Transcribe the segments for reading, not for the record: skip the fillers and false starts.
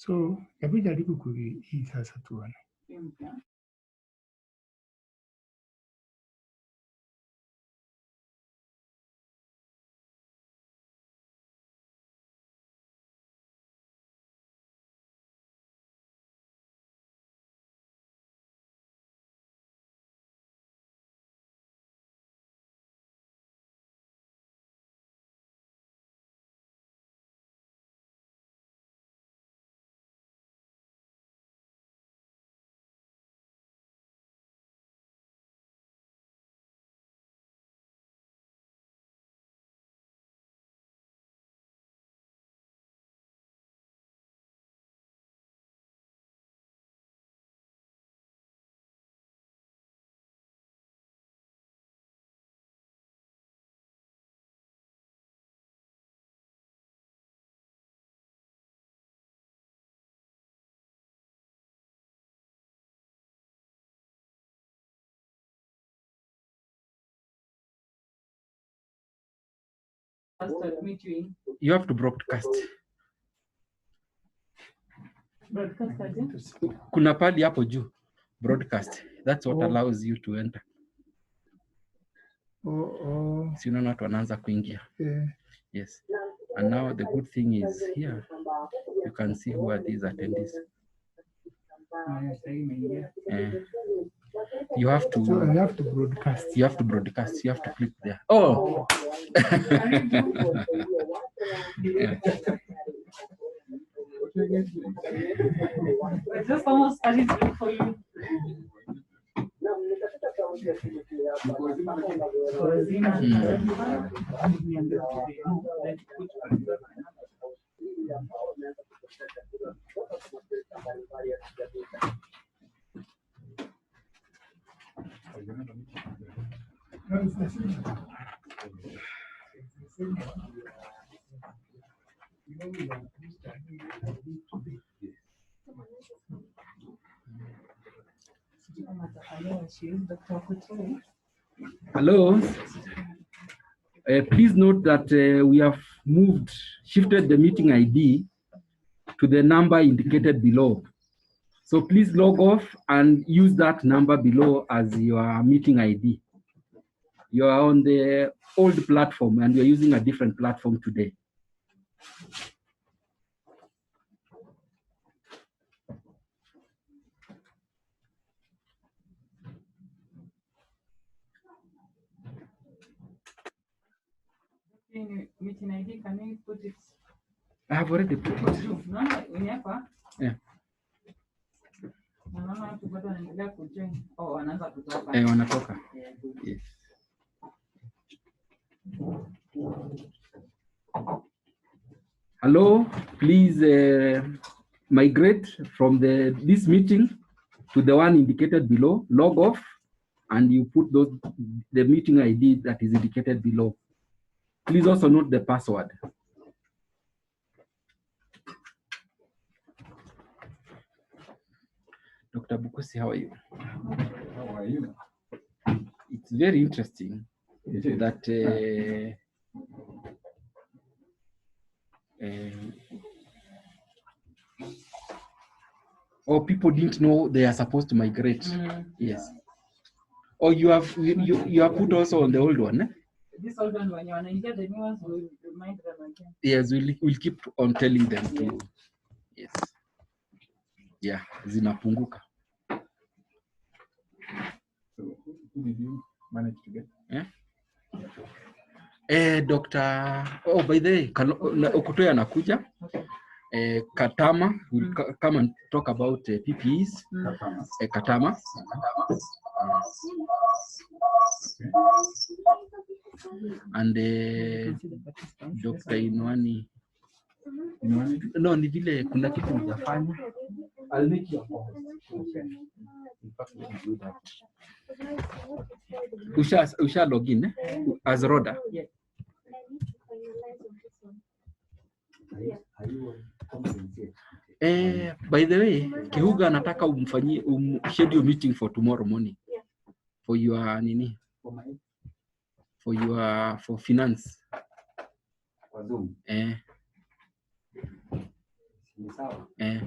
So hebu jaribu hii sasa tuone. You have to broadcast. Kuna pali hapo juu. Broadcast. That's what allows you to enter. Si unaona watu wanaanza kuingia. Yes. And now the good thing is here you can see who are these attendees. You have to broadcast. You have to broadcast. You have to click there. Oh. Yeah. Just almost started for you. Hello. Please note that we have shifted the meeting ID to the number indicated below. So please log off and use that number below as your meeting ID. You are on the old platform and we are using a different platform today. Meeting ID, can you put it? I have already put it. No, yeah. Wanatoka. Yes. Hello, please migrate from this meeting to the one indicated below, log off, and you put the meeting ID that is indicated below. Please also note the password. Dr. Bukusi, how are you? How are you? It's very interesting that people didn't know they are supposed to migrate. Yes. Or you have put also on the old one. Eh? This old one, when you get the new ones, we'll remind them again. Yes, we'll keep on telling them to. Yes. Yeah, zinapunguka. So who did you manage to get? Dr. Oh, by the way, Okutoya anakuja. Katama will come and talk about PPEs. Katama. And Dr. Inwani. No, ni vile kuna kitu hujafanya. I'll make you a call. In fact, let me do that. Usha login as Roda. Yeah. By the way, Kihuga anataka umfanyie schedule meeting for tomorrow morning. For your nini? For finance. Eh,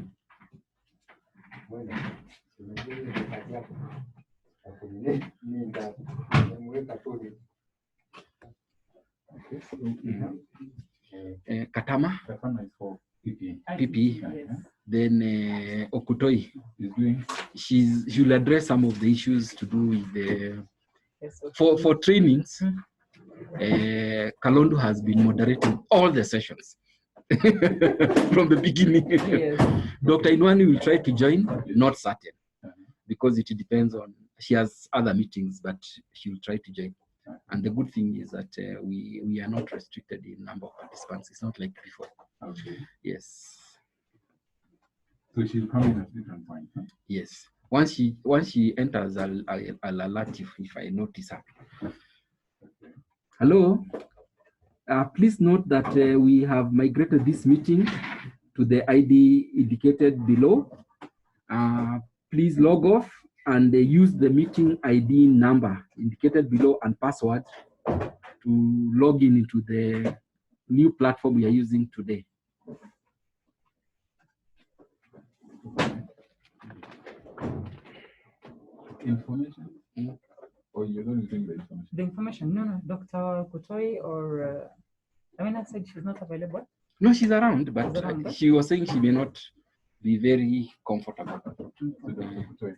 Okay, so we have Katama, Katana is for PPE. PPE. Yes. Then Okutoi, Is doing she will address some of the issues to do with the Yes, okay. for trainings. Kalondo has been moderating all the sessions from the beginning. Yes. Dr. Inwani will try to join, not certain, because it depends on, she has other meetings, but she will try to join. And the good thing is that we are not restricted in number of participants. It's not like before. okay. Yes, So she'll come in at different points. Huh? yes. Once she enters, I'll alert you if I notice her. Hello. Please note that we have migrated this meeting to the ID indicated below. Please log off and use the meeting ID number indicated below and password to log in into the new platform we are using today. Information? Or you're going to bring the information? The information, no, Dr. Kutoi or I said she's not available. No, she's around, but She's around, but- she was saying she may not be very comfortable. So Dr. Kutoi.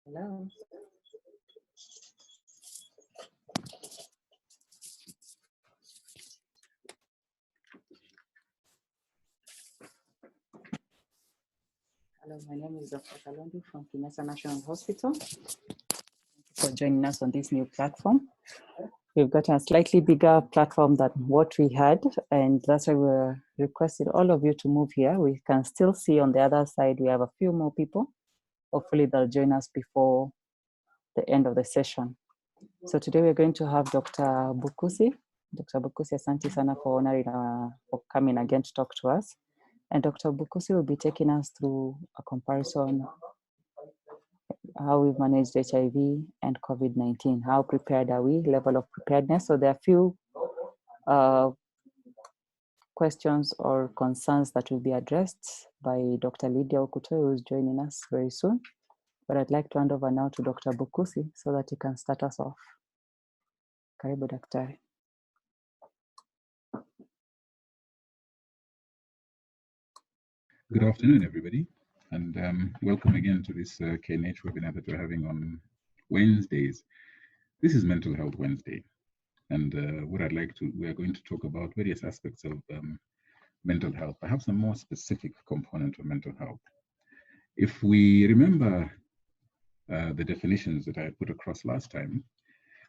Hello. Hello, my name is Dr. Kalondi from Kenyatta National Hospital. Thank you for joining us on this new platform. We've got a slightly bigger platform than what we had, and that's why we're requesting all of you to move here. We can still see on the other side, we have a few more people. Hopefully they'll join us before the end of the session. So today we're going to have Dr. Bukusi. Dr. Bukusi, asante sana for coming again to talk to us. And Dr. Bukusi will be taking us through a comparison how we've managed HIV and COVID-19. How prepared are we? Level of preparedness. So there are a few questions or concerns that will be addressed by Dr. Lydia Okutoi, who is joining us very soon. But I'd like to hand over now to Dr. Bukusi so that he can start us off. Karibu Daktari. Good afternoon, everybody, and welcome again to this KNH webinar that we're having on Wednesdays. This is Mental Health Wednesday, and we are going to talk about various aspects of mental health, perhaps a more specific component of mental health. If we remember the definitions that I put across last time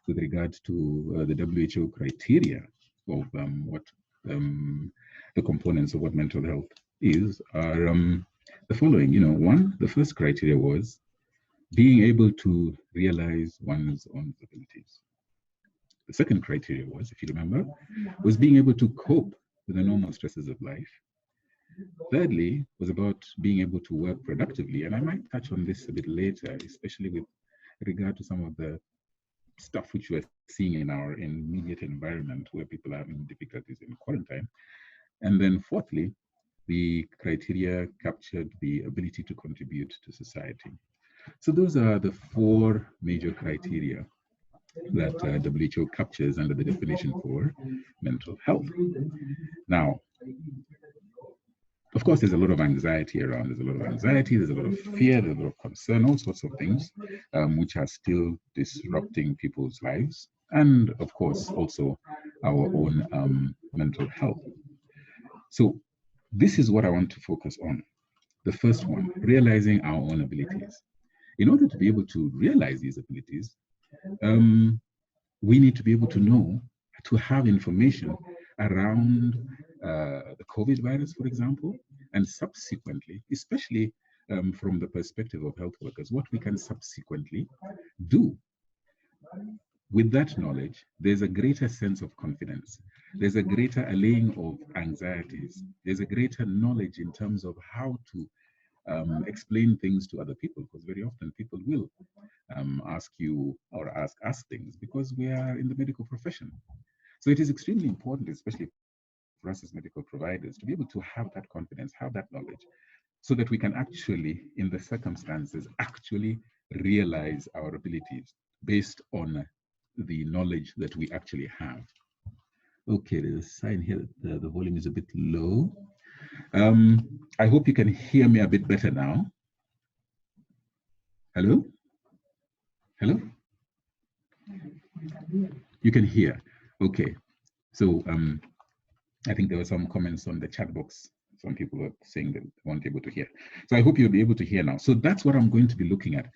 with regard to the WHO criteria of what the components of what mental health is are the following. One, the first criteria was being able to realize one's own abilities. The second criteria was, if you remember, was being able to cope with the normal stresses of life. Thirdly, was about being able to work productively, and I might touch on this a bit later, especially with regard to some of the stuff which we're seeing in our immediate environment where people are having difficulties in quarantine. And then fourthly, the criteria captured the ability to contribute to society. So those are the four major criteria that WHO captures under the definition for mental health. Now, of course, there's a lot of anxiety around. There's a lot of anxiety, there's a lot of fear, there's a lot of concern, all sorts of things which are still disrupting people's lives. And of course, also our own mental health. So this is what I want to focus on. The first one, realizing our own abilities. In order to be able to realize these abilities, we need to be able to know, to have information around the COVID virus, for example, and subsequently, especially from the perspective of health workers, what we can subsequently do. With that knowledge, there's a greater sense of confidence. There's a greater allaying of anxieties. There's a greater knowledge in terms of how to explain things to other people, because very often people will ask you or ask us things because we are in the medical profession. So it is extremely important, especially for us as medical providers, to be able to have that confidence, have that knowledge, so that we can actually, in the circumstances, actually realize our abilities based on the knowledge that we actually have. Okay, there's a sign here that the volume is a bit low. I hope you can hear me a bit better now. Hello? Hello? You can hear. Okay. So I think there were some comments on the chat box. Some people were saying that they weren't able to hear. So I hope you'll be able to hear now. So that's what I'm going to be looking at.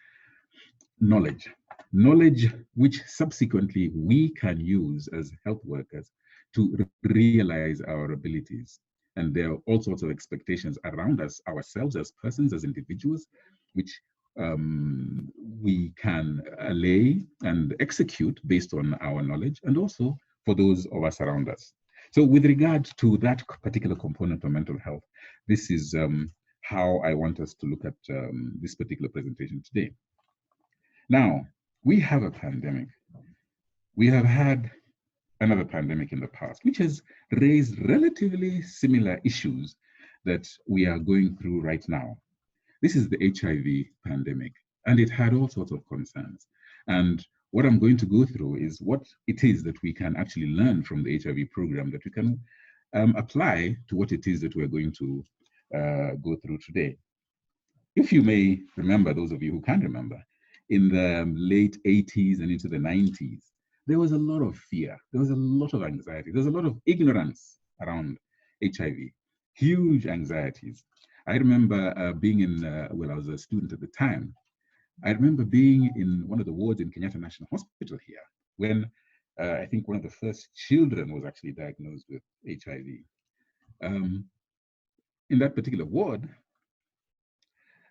Knowledge. Knowledge which subsequently we can use as health workers to realize our abilities. And there are all sorts of expectations around us, ourselves as persons, as individuals, which we can allay and execute based on our knowledge, and also for those of us around us. So with regard to that particular component of mental health, this is how I want us to look at this particular presentation today. Now, we have a pandemic. We have had another pandemic in the past, which has raised relatively similar issues that we are going through right now. This is the HIV pandemic, and it had all sorts of concerns. And what I'm going to go through is what it is that we can actually learn from the HIV program that we can apply to what it is that we're going to go through today. If you may remember, those of you who can remember, in the late 80s and into the 90s, there was a lot of fear. There was a lot of anxiety. There was a lot of ignorance around HIV, huge anxieties. I remember being in, well, I was a student at the time. I remember being in one of the wards in Kenyatta National Hospital here when I think one of the first children was actually diagnosed with HIV. In that particular ward,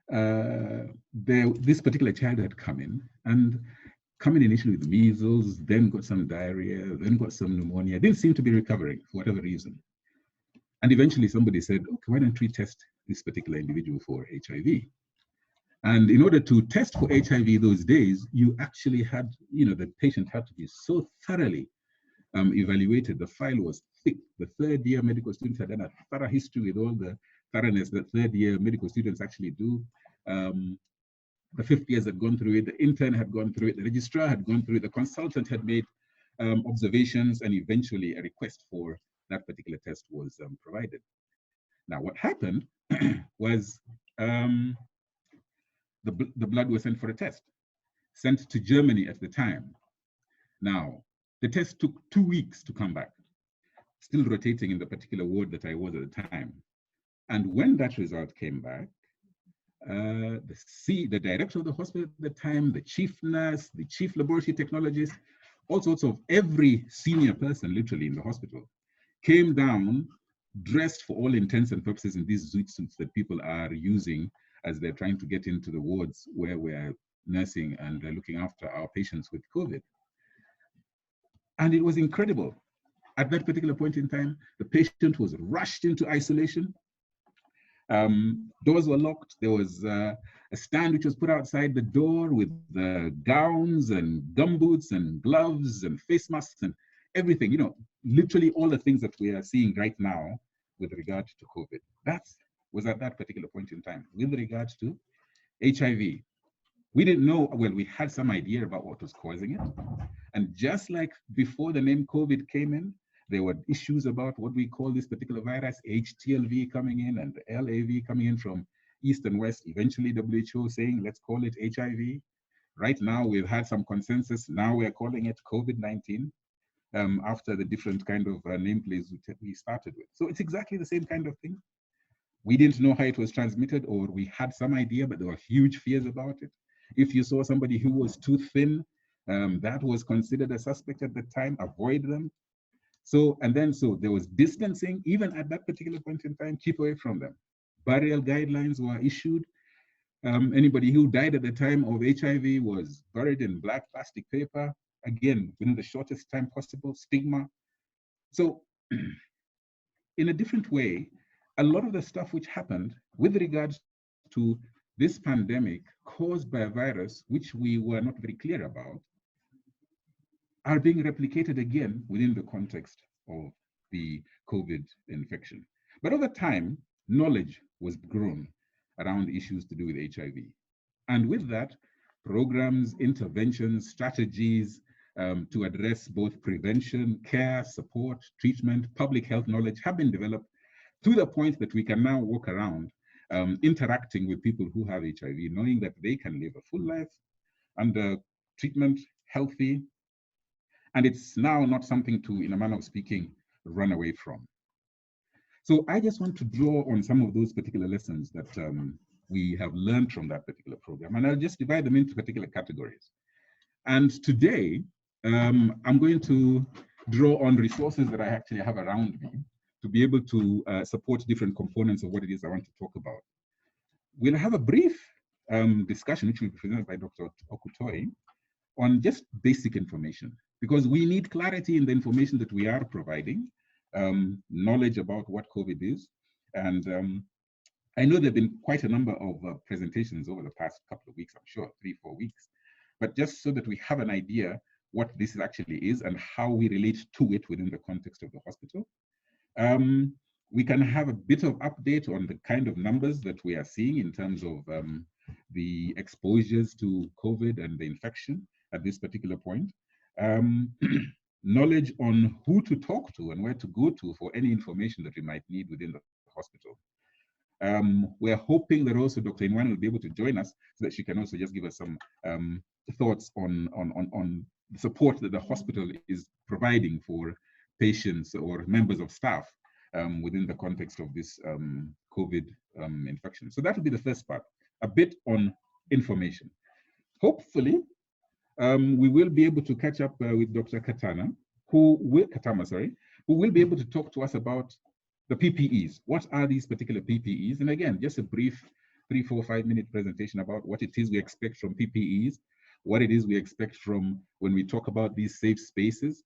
this particular child had come in and come in initially with measles, then got some diarrhea, then got some pneumonia, didn't seem to be recovering for whatever reason. And eventually somebody said, okay, why don't we test this particular individual for HIV? And in order to test for HIV those days, you actually had, the patient had to be so thoroughly evaluated. The file was thick. The third year medical students had done a thorough history with all the thoroughness that third year medical students actually do. The fifth years had gone through it, the intern had gone through it, the registrar had gone through it, the consultant had made observations, and eventually a request for that particular test was provided. Now, what happened was the blood was sent for a test, sent to Germany at the time. Now, the test took 2 weeks to come back, still rotating in the particular ward that I was at the time. And when that result came back, the director of the hospital at the time, the chief nurse, the chief laboratory technologist, all sorts of every senior person literally in the hospital came down dressed for all intents and purposes in these zoot suits that people are using as they're trying to get into the wards where we're nursing and looking after our patients with COVID. And it was incredible. At that particular point in time, the patient was rushed into isolation. Doors were locked. There was a stand which was put outside the door with gowns and gumboots and gloves and face masks and everything, literally all the things that we are seeing right now with regard to COVID. That was at that particular point in time. With regard to HIV, we didn't know, well, we had some idea about what was causing it. And just like before the name COVID came in, there were issues about what we call this particular virus, HTLV coming in and LAV coming in from East and West, eventually WHO saying, let's call it HIV. Right now, we've had some consensus. Now we're calling it COVID-19 after the different kind of nameplates we started with. So it's exactly the same kind of thing. We didn't know how it was transmitted, or we had some idea, but there were huge fears about it. If you saw somebody who was too thin, that was considered a suspect at the time, avoid them. So there was distancing, even at that particular point in time, keep away from them. Burial guidelines were issued. Anybody who died at the time of HIV was buried in black plastic paper, again, within the shortest time possible, stigma. So in a different way, a lot of the stuff which happened with regards to this pandemic caused by a virus, which we were not very clear about, are being replicated again within the context of the COVID infection. But over time, knowledge was grown around issues to do with HIV. And with that, programs, interventions, strategies to address both prevention, care, support, treatment, public health knowledge have been developed to the point that we can now walk around interacting with people who have HIV, knowing that they can live a full life under treatment, healthy, and it's now not something to, in a manner of speaking, run away from. So I just want to draw on some of those particular lessons that we have learned from that particular program, and I'll just divide them into particular categories. And today, I'm going to draw on resources that I actually have around me to be able to support different components of what it is I want to talk about. We'll have a brief discussion, which will be presented by Dr. Okutoi, on just basic information, because we need clarity in the information that we are providing, knowledge about what COVID is. And I know there have been quite a number of presentations over the past couple of weeks, I'm sure, 3-4 weeks, but just so that we have an idea what this actually is and how we relate to it within the context of the hospital. We can have a bit of update on the kind of numbers that we are seeing in terms of the exposures to COVID and the infection at this particular point. Knowledge on who to talk to and where to go to for any information that we might need within the hospital. We're hoping that also Dr. Inwan will be able to join us so that she can also just give us some thoughts on the support that the hospital is providing for patients or members of staff within the context of this COVID infection. So that will be the first part, a bit on information. Hopefully, we will be able to catch up with Dr. Katama, who will be able to talk to us about the PPEs. What are these particular PPEs? And again, just a brief 3, 4, 5 minute presentation about what it is we expect from PPEs, what it is we expect from when we talk about these safe spaces,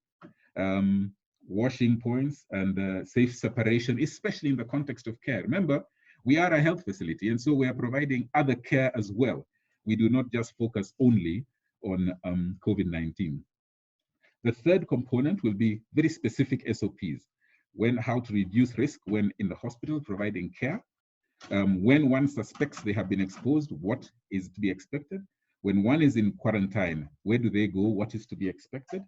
washing points, and safe separation, especially in the context of care. Remember, we are a health facility, and so we are providing other care as well. We do not just focus only on COVID-19. The third component will be very specific SOPs, how to reduce risk when in the hospital providing care, when one suspects they have been exposed, what is to be expected, when one is in quarantine, where do they go, what is to be expected,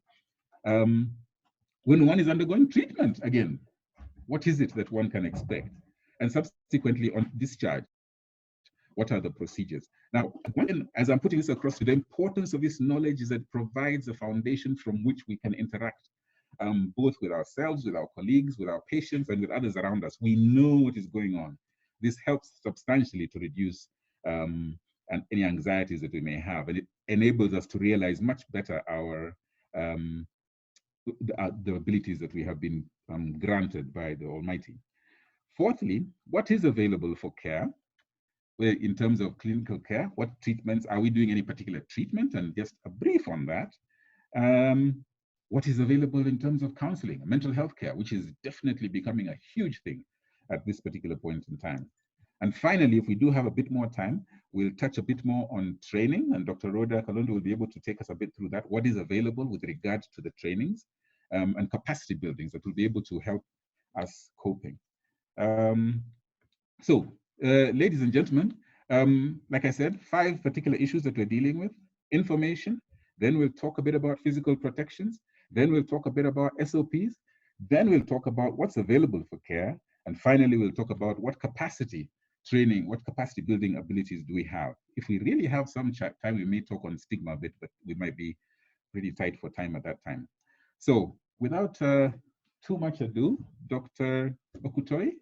when one is undergoing treatment, again, what is it that one can expect, and subsequently on discharge, what are the procedures? Now, as I'm putting this across to the importance of this knowledge is that it provides a foundation from which we can interact both with ourselves, with our colleagues, with our patients, and with others around us. We know what is going on. This helps substantially to reduce any anxieties that we may have, and it enables us to realize much better the abilities that we have been granted by the Almighty. Fourthly, what is available for care? In terms of clinical care, what treatments, are we doing any particular treatment? And just a brief on that. What is available in terms of counseling, mental health care, which is definitely becoming a huge thing at this particular point in time. And finally, if we do have a bit more time, we'll touch a bit more on training, and Dr. Rhoda Kalondo will be able to take us a bit through that, what is available with regard to the trainings and capacity buildings that will be able to help us coping. Ladies and gentlemen, like I said, 5 particular issues that we're dealing with: information, then we'll talk a bit about physical protections, then we'll talk a bit about SOPs, then we'll talk about what's available for care, and finally we'll talk about what capacity training, what capacity building abilities do we have. If we really have some time, we may talk on stigma a bit, but we might be pretty tight for time at that time. So without too much ado, Dr. Okutoi,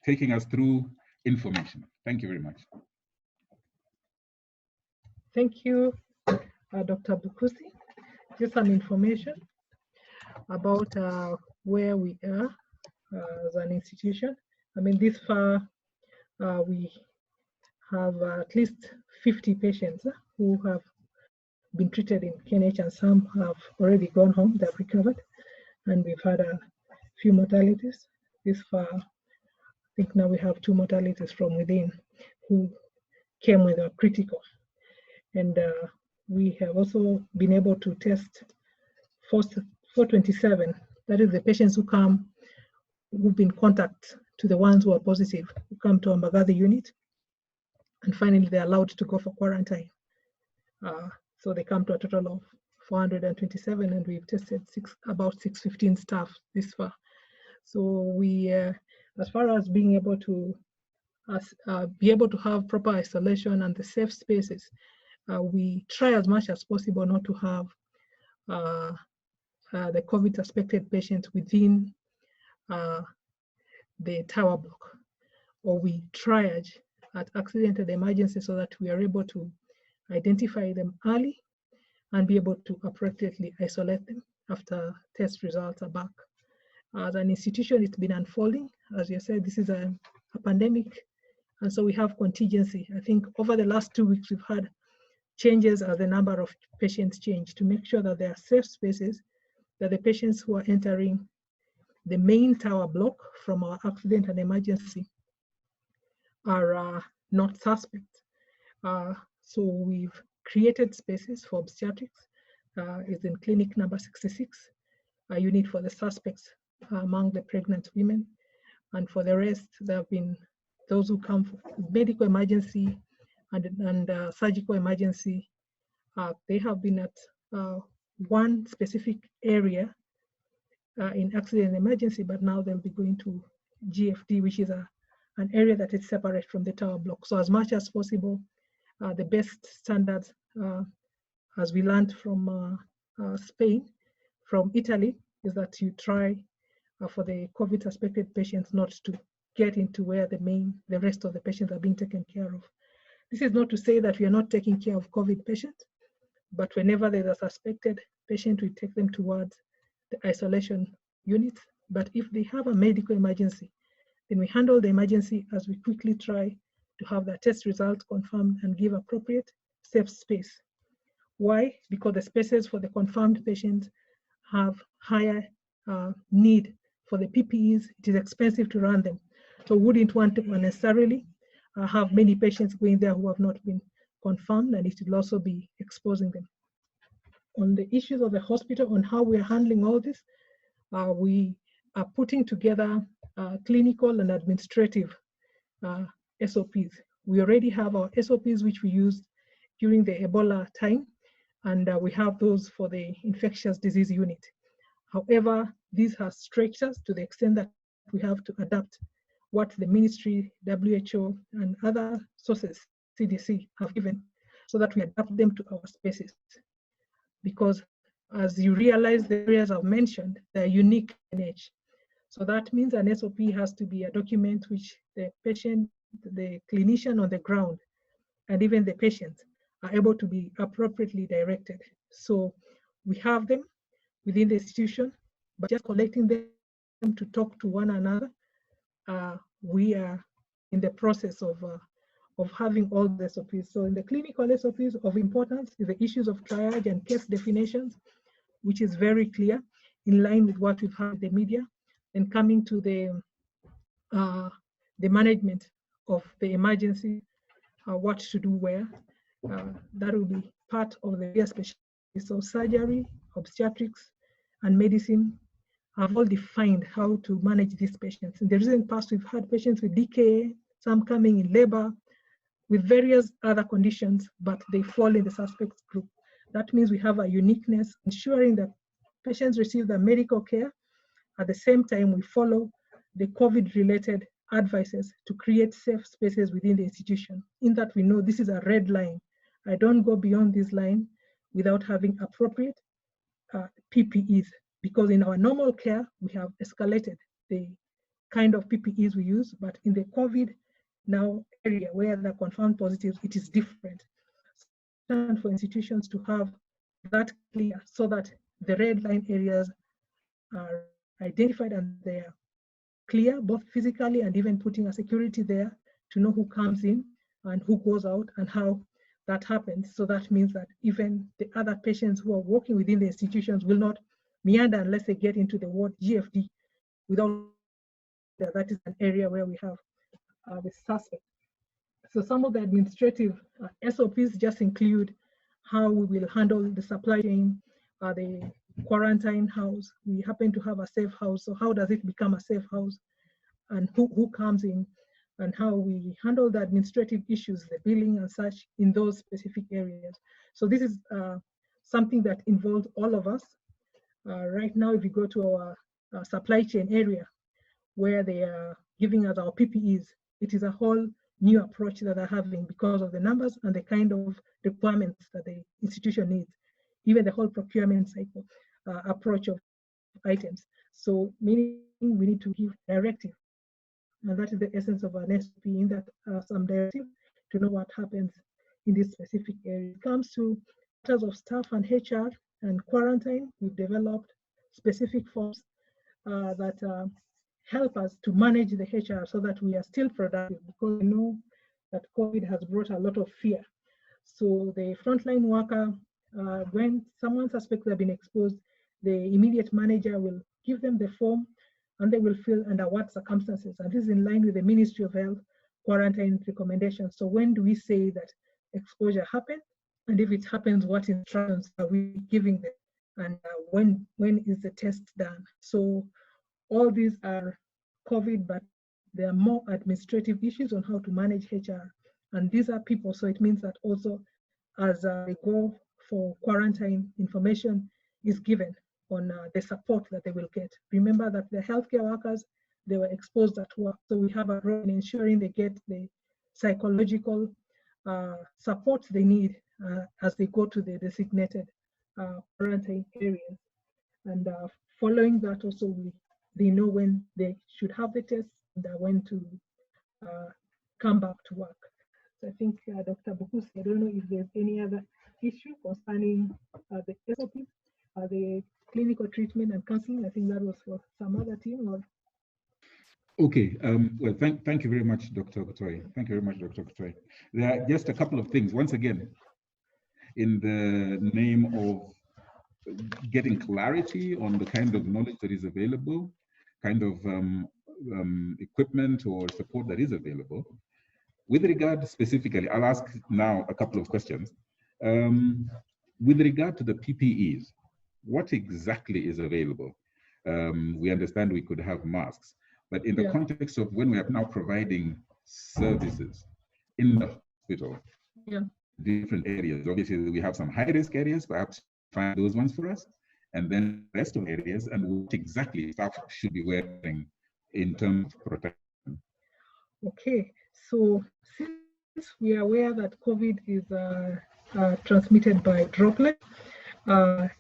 taking us through information. Thank you very much. Thank you, Dr. Bukusi. Just some information about where we are as an institution. I mean, this far, we have at least 50 patients who have been treated in KNH, and some have already gone home, they've recovered. And we've had a few mortalities. This far, I think now we have 2 mortalities from within who came with a critical. And we have also been able to test 427, that is the patients who come, who've been contact to the ones who are positive, who come to Mbagathi unit, and finally they're allowed to go for quarantine. So they come to a total of 427, and we've tested about 615 staff this far. So we, as far as being able to have proper isolation and the safe spaces, we try as much as possible not to have the COVID suspected patients within the tower block, or we triage at accident and emergency so that we are able to identify them early and be able to appropriately isolate them after test results are back. As an institution, it's been unfolding. As you said, this is a pandemic, and so we have contingency. I think over the last 2 weeks, we've had changes as the number of patients change to make sure that there are safe spaces, that the patients who are entering the main tower block from our accident and emergency are not suspects. So we've created spaces for obstetrics. It's in clinic number 66, a unit for the suspects among the pregnant women. And for the rest, there have been those who come for medical emergency and surgical emergency. They have been at one specific area in accident and emergency, but now they'll be going to GFD, which is an area that is separate from the tower block. So as much as possible, the best standards, as we learned from Spain, from Italy, is that you try for the COVID suspected patients not to get into where the rest of the patients are being taken care of. This is not to say that we are not taking care of COVID patients, but whenever there's a suspected patient, we take them towards the isolation units. But if they have a medical emergency, then we handle the emergency as we quickly try to have the test results confirmed and give appropriate safe space. Why? Because the spaces for the confirmed patients have higher need for the PPEs. It is expensive to run them. So we wouldn't want to unnecessarily have many patients going there who have not been confirmed, and it will also be exposing them. On the issues of the hospital, on how we are handling all this, we are putting together clinical and administrative SOPs. We already have our SOPs, which we used during the Ebola time, and we have those for the infectious disease unit. However, these have stretched us to the extent that we have to adapt what the ministry, WHO, and other sources, CDC, have given, so that we adapt them to our spaces. Because as you realize, the areas I've mentioned, they're unique in age. So that means an SOP has to be a document which the patient, the clinician on the ground, and even the patient are able to be appropriately directed. So we have them within the institution, but just collecting them to talk to one another, we are in the process of having all the SOPs. So in the clinical SOPs of importance is the issues of triage and case definitions, which is very clear, in line with what we've heard in the media, and coming to the management of the emergency, what to do where. That will be part of the area specialties. So surgery, obstetrics, and medicine have all defined how to manage these patients. In the recent past, we've had patients with DKA, some coming in labor, with various other conditions, but they fall in the suspect group. That means we have a uniqueness, ensuring that patients receive the medical care. At the same time, we follow the COVID-related advices to create safe spaces within the institution, in that we know this is a red line. I don't go beyond this line without having appropriate PPEs, because in our normal care, we have escalated the kind of PPEs we use, but in the COVID now area where they're confirmed positives, it is different. And for institutions to have that clear, so that the red line areas are identified and they are clear, both physically and even putting a security there to know who comes in and who goes out and how that happens. So that means that even the other patients who are working within the institutions will not meander unless they get into the ward GFD without that is an area where we have the suspect. So some of the administrative SOPs just include how we will handle the supply chain, the quarantine house. We happen to have a safe house, so how does it become a safe house, and who comes in, and how we handle the administrative issues, the billing and such in those specific areas. So this is something that involves all of us. Right now, if you go to our supply chain area, where they are giving us our PPEs, it is a whole new approach that they're having because of the numbers and the kind of requirements that the institution needs, even the whole procurement cycle approach of items. So meaning we need to give directive, and that is the essence of an SOP, in that some directive to know what happens in this specific area. It comes to matters of staff and HR and quarantine. We've developed specific forms that help us to manage the HR so that we are still productive, because we know that COVID has brought a lot of fear. So the frontline worker, when someone suspects they've been exposed, the immediate manager will give them the form and they will fill under what circumstances. And this is in line with the Ministry of Health quarantine recommendations. So when do we say that exposure happened? And if it happens, what instructions are we giving them? And when is the test done? So all these are COVID, but there are more administrative issues on how to manage HR. And these are people, so it means that also as they go for quarantine, information is given on the support that they will get. Remember that the healthcare workers, they were exposed at work. So we have a role in ensuring they get the psychological support they need as they go to the designated quarantine areas. And following that also, they know when they should have the test and when to come back to work. So I think Dr. Bukusi, I don't know if there's any other issue concerning the SOPs, the clinical treatment and counseling. I think that was for some other team. Or... Okay, well, thank you very much, Dr. Kutoi. Thank you very much, Dr. Kutoi. There are just a couple of things. Once again, in the name of getting clarity on the kind of knowledge that is available, kind of equipment or support that is available. With regard specifically, I'll ask now a couple of questions. With regard to the PPEs, what exactly is available? We understand we could have masks, but in the context of when we are now providing services in the hospital, different areas, obviously we have some high-risk areas, perhaps find those ones for us, and then the rest of areas, and what exactly staff should be wearing in terms of protection. Okay, so since we are aware that COVID is transmitted by droplet,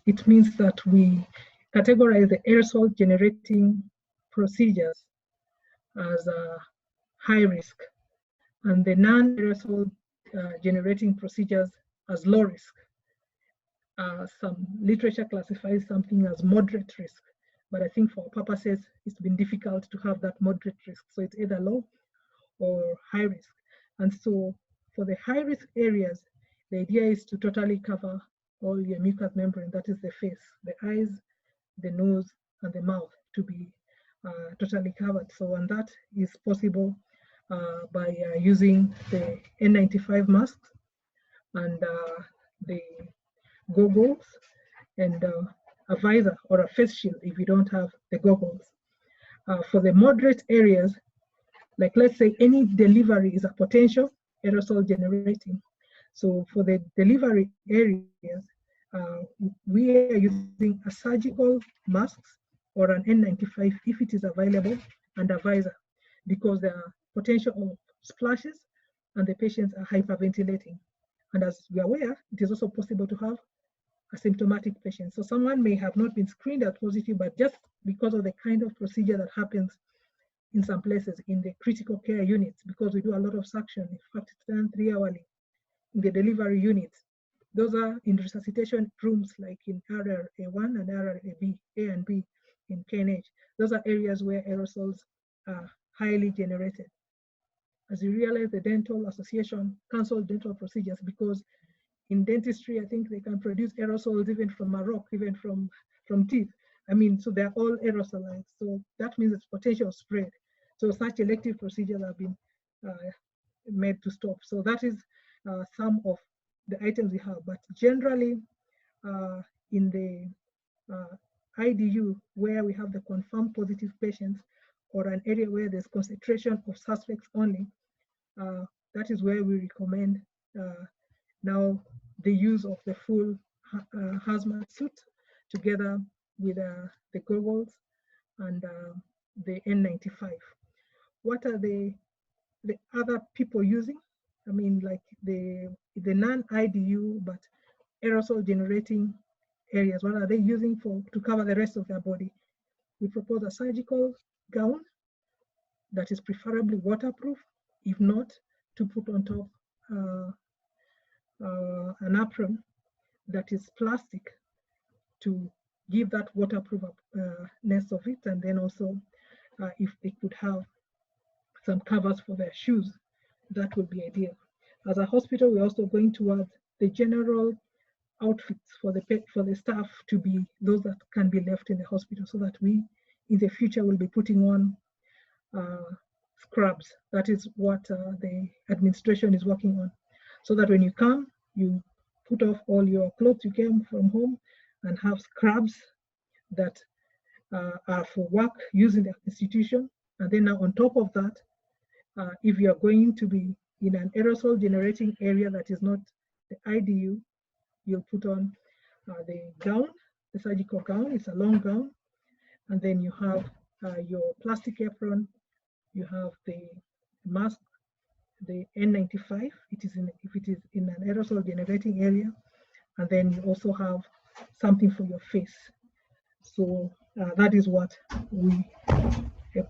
it means that we categorize the aerosol generating procedures as high risk and the non-aerosol generating procedures as low risk. Some literature classifies something as moderate risk, but I think for our purposes, it's been difficult to have that moderate risk. So it's either low or high risk. And so for the high risk areas, the idea is to totally cover all your mucous membrane, that is the face, the eyes, the nose, and the mouth to be totally covered. So, and that is possible by using the N95 masks and the goggles and a visor or a face shield if you don't have the goggles. For the moderate areas, like let's say any delivery is a potential aerosol generating. So for the delivery areas, we are using a surgical mask or an N95 if it is available and a visor, because there are potential of splashes and the patients are hyperventilating. And as we are aware, it is also possible to have asymptomatic patients. So someone may have not been screened as positive, but just because of the kind of procedure that happens in some places in the critical care units, because we do a lot of suction, in fact, it's done 3 hourly in the delivery units. Those are in resuscitation rooms like in RRA1 and RRA-B, A and B in KNH. Those are areas where aerosols are highly generated. As you realize, the Dental Association canceled dental procedures because in dentistry, I think they can produce aerosols even from a rock, even from teeth. I mean, so they're all aerosolized. So that means it's potential spread. So such elective procedures have been made to stop. So that is some of the items we have. But generally, in the IDU, where we have the confirmed positive patients, or an area where there's concentration of suspects only, that is where we recommend now the use of the full hazmat suit together with the goggles and the N95. What are the other people using? I mean, like the non-IDU but aerosol generating areas, what are they using to cover the rest of their body? We propose a surgical gown that is preferably waterproof, if not, to put on top an apron that is plastic to give that waterproofness of it, and then also if they could have some covers for their shoes, that would be ideal. As a hospital, we're also going towards the general outfits for the staff to be those that can be left in the hospital, so that we in the future will be putting on scrubs. That is what the administration is working on, so that when you come, you put off all your clothes you came from home and have scrubs that are for work using the institution. And then now on top of that, if you are going to be in an aerosol generating area that is not the IDU, you'll put on the gown, the surgical gown. It's a long gown. And then you have your plastic apron, you have the mask, the N95, if it is in an aerosol generating area, and then you also have something for your face. So that is what we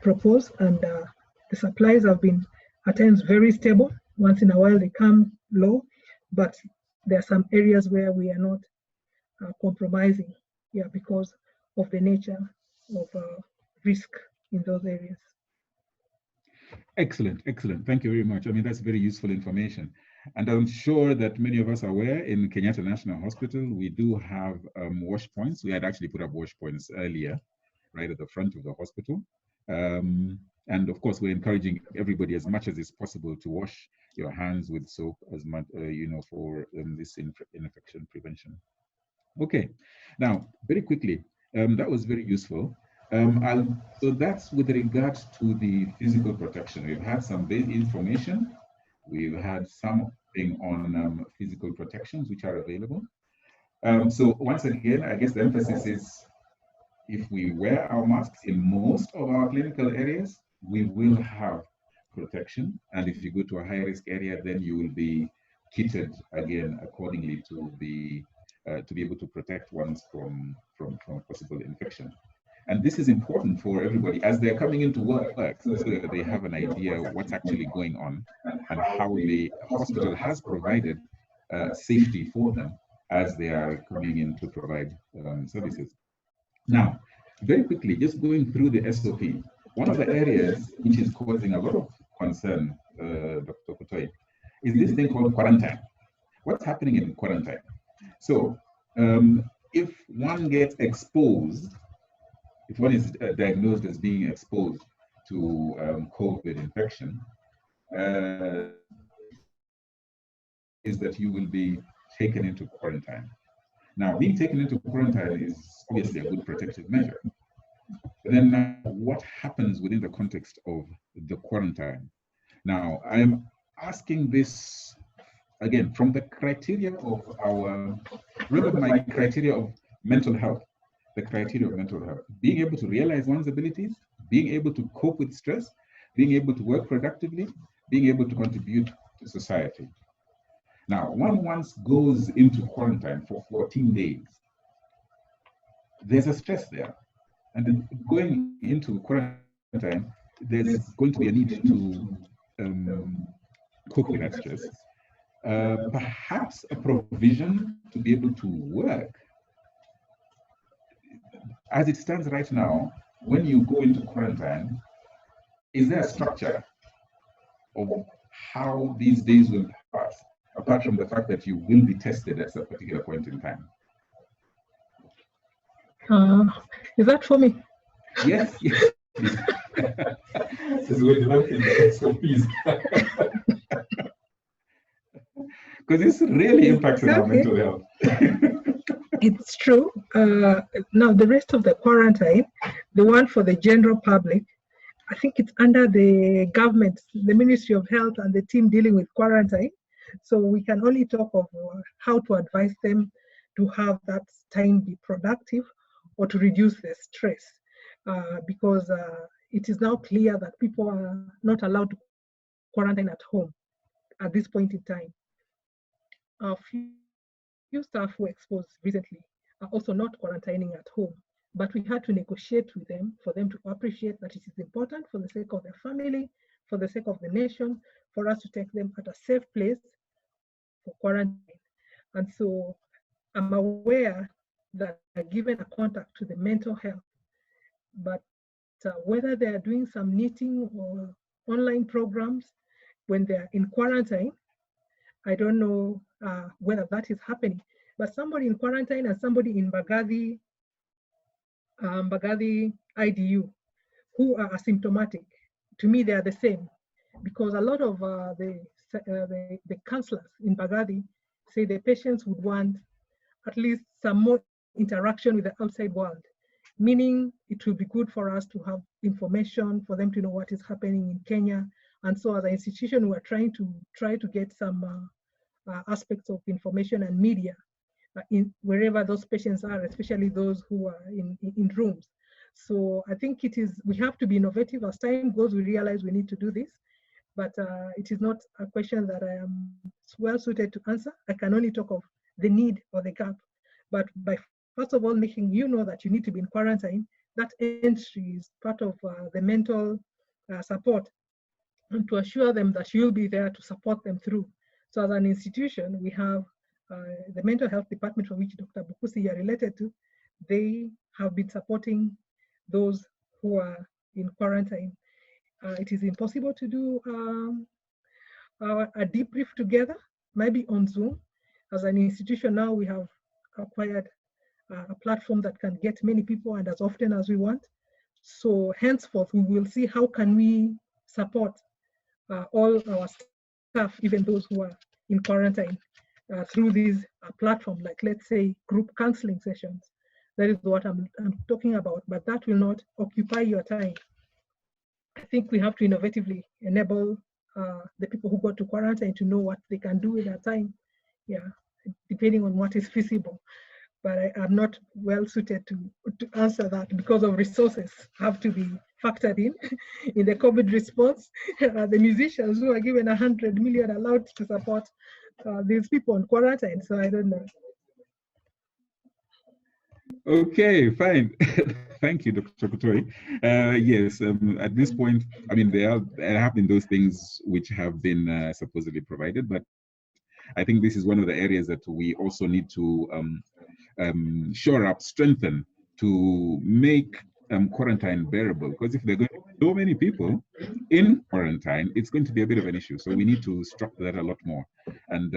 propose, and the supplies have been at times very stable. Once in a while they come low, but there are some areas where we are not compromising, because of the nature of risk in those areas. Excellent, excellent. Thank you very much. I mean, that's very useful information. And I'm sure that many of us are aware in Kenyatta National Hospital, we do have wash points. We had actually put up wash points earlier, right at the front of the hospital. And of course, we're encouraging everybody as much as is possible to wash your hands with soap as much, for this infection prevention. Okay, now very quickly, that was very useful. So that's with regards to the physical protection. We've had some basic information. We've had something on physical protections which are available. So once again, I guess the emphasis is if we wear our masks in most of our clinical areas, we will have protection. And if you go to a high-risk area, then you will be kitted again accordingly to be able to protect ones from possible infection. And this is important for everybody as they're coming into work, so that they have an idea what's actually going on and how the hospital has provided safety for them as they are coming in to provide services. Now, very quickly, just going through the SOP, one of the areas which is causing a lot of concern, Dr. Kutoi, is this thing called quarantine. What's happening in quarantine? So if one gets exposed, if one is diagnosed as being exposed to COVID infection, is that you will be taken into quarantine. Now, being taken into quarantine is obviously a good protective measure. But then what happens within the context of the quarantine? Now, I'm asking this, again, from the criteria of remember my criteria of mental health. The criteria of mental health, being able to realize one's abilities, being able to cope with stress, being able to work productively, being able to contribute to society. Now, one once goes into quarantine for 14 days, there's a stress there. And then going into quarantine, there's going to be a need to cope with that stress. Perhaps a provision to be able to work. As it stands right now, when you go into quarantine, is there a structure of how these days will pass, apart from the fact that you will be tested at a particular point in time? Is that for me? Yes, yes. This is what you so please. Because this really impacts on our mental health. It's true. Now, the rest of the quarantine, the one for the general public, I think it's under the government, the Ministry of Health and the team dealing with quarantine. So we can only talk of how to advise them to have that time be productive or to reduce the stress, because it is now clear that people are not allowed to quarantine at home at this point in time. A few staff who were exposed recently are also not quarantining at home, but we had to negotiate with them for them to appreciate that it is important for the sake of their family, for the sake of the nation, for us to take them at a safe place for quarantine. And so I'm aware that they're given a contact to the mental health, but whether they are doing some knitting or online programs when they're in quarantine, I don't know whether that is happening. But somebody in quarantine and somebody in Mbagathi IDU who are asymptomatic, to me they are the same, because a lot of the counselors in Mbagathi say the patients would want at least some more interaction with the outside world, meaning it will be good for us to have information for them to know what is happening in Kenya. And so as an institution, we're trying to get some aspects of information and media in wherever those patients are, especially those who are in rooms. So I think we have to be innovative. As time goes, we realize we need to do this, but it is not a question that I am well suited to answer. I can only talk of the need or the gap. But by first of all, making you know that you need to be in quarantine, that entry is part of the mental support, and to assure them that you'll be there to support them through. So as an institution, we have the mental health department, for which Dr. Bukusi are related to. They have been supporting those who are in quarantine. It is impossible to do a debrief together, maybe on Zoom. As an institution now, we have acquired a platform that can get many people and as often as we want. So henceforth, we will see how can we support all our staff, even those who are in quarantine, through these platforms, like let's say group counseling sessions. That is what I'm talking about, but that will not occupy your time. I think we have to innovatively enable the people who go to quarantine to know what they can do with their time, depending on what is feasible. But I am not well suited to answer that because of resources have to be factored in the COVID response. The musicians who are given 100 million allowed to support these people on quarantine, so I don't know. Okay, fine. Thank you, Dr. Kutoi. Yes, at this point, I mean, there have been those things which have been supposedly provided, but I think this is one of the areas that we also need to shore up, strengthen, to make quarantine bearable. Because if there are going to be so many people in quarantine, it's going to be a bit of an issue. So we need to structure that a lot more. And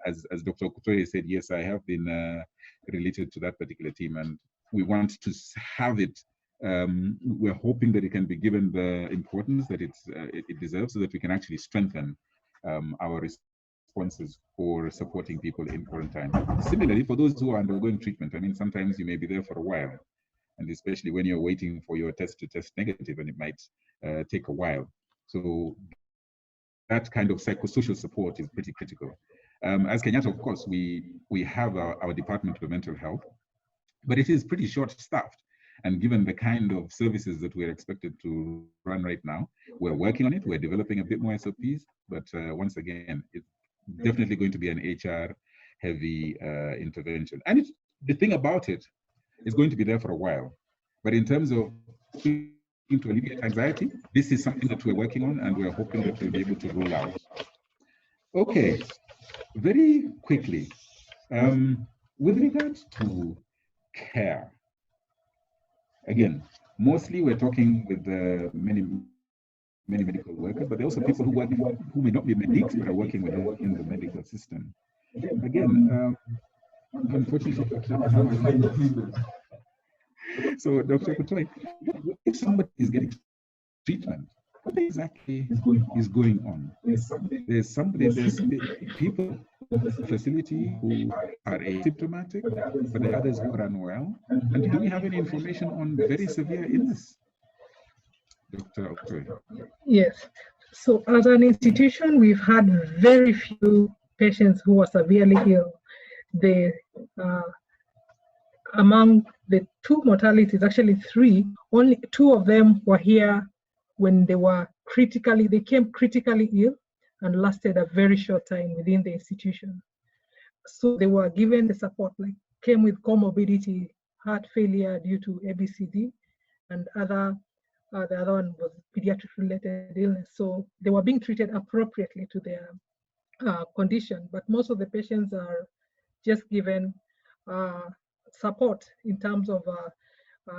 as Dr. Kutoi said, yes, I have been related to that particular team, and we want to have it. We're hoping that it can be given the importance that it deserves, so that we can actually strengthen our responses for supporting people in quarantine. Similarly, for those who are undergoing treatment, I mean, sometimes you may be there for a while, and especially when you're waiting for your test to test negative, and it might take a while. So that kind of psychosocial support is pretty critical. As Kenyatta, of course, we have our Department of Mental Health, but it is pretty short-staffed. And given the kind of services that we're expected to run right now, we're working on it. We're developing a bit more SOPs, but once again, it's definitely going to be an HR-heavy intervention. And the thing about it is going to be there for a while. But in terms of to alleviate anxiety, this is something that we're working on, and we're hoping that we'll be able to roll out. Okay, very quickly, with regards to care, again, mostly we're talking with many medical workers, but there are also people who may not be medics, but are working in the medical system. Again, unfortunately, so Dr. Kutoi, if somebody is getting treatment, what exactly is going on? There's people in the facility who are asymptomatic, but there are others who are unwell. And do we have any information on very severe illness? Dr. Kutoi. Yes. So as an institution, we've had very few patients who are severely ill. Among the 2 mortalities, actually 3, only 2 of them were here when they came critically ill and lasted a very short time within the institution. So they were given the support, like came with comorbidity, heart failure due to ABCD, and the other one was pediatric related illness. So they were being treated appropriately to their condition, but most of the patients are just given support in terms of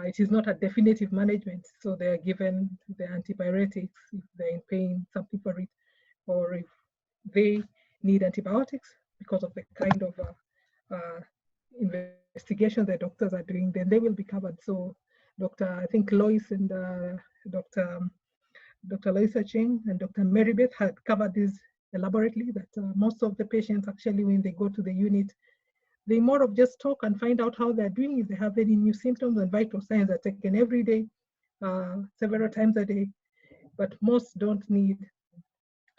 it is not a definitive management, so they are given the antibiotics if they're in pain, something for it, or if they need antibiotics because of the kind of investigation the doctors are doing, then they will be covered. So I think Lois and Dr. Loisa Cheng and Dr. Marybeth had covered this elaborately, that most of the patients actually, when they go to the unit, they more of just talk and find out how they're doing, if they have any new symptoms, and vital signs are taken every day, several times a day, but most don't need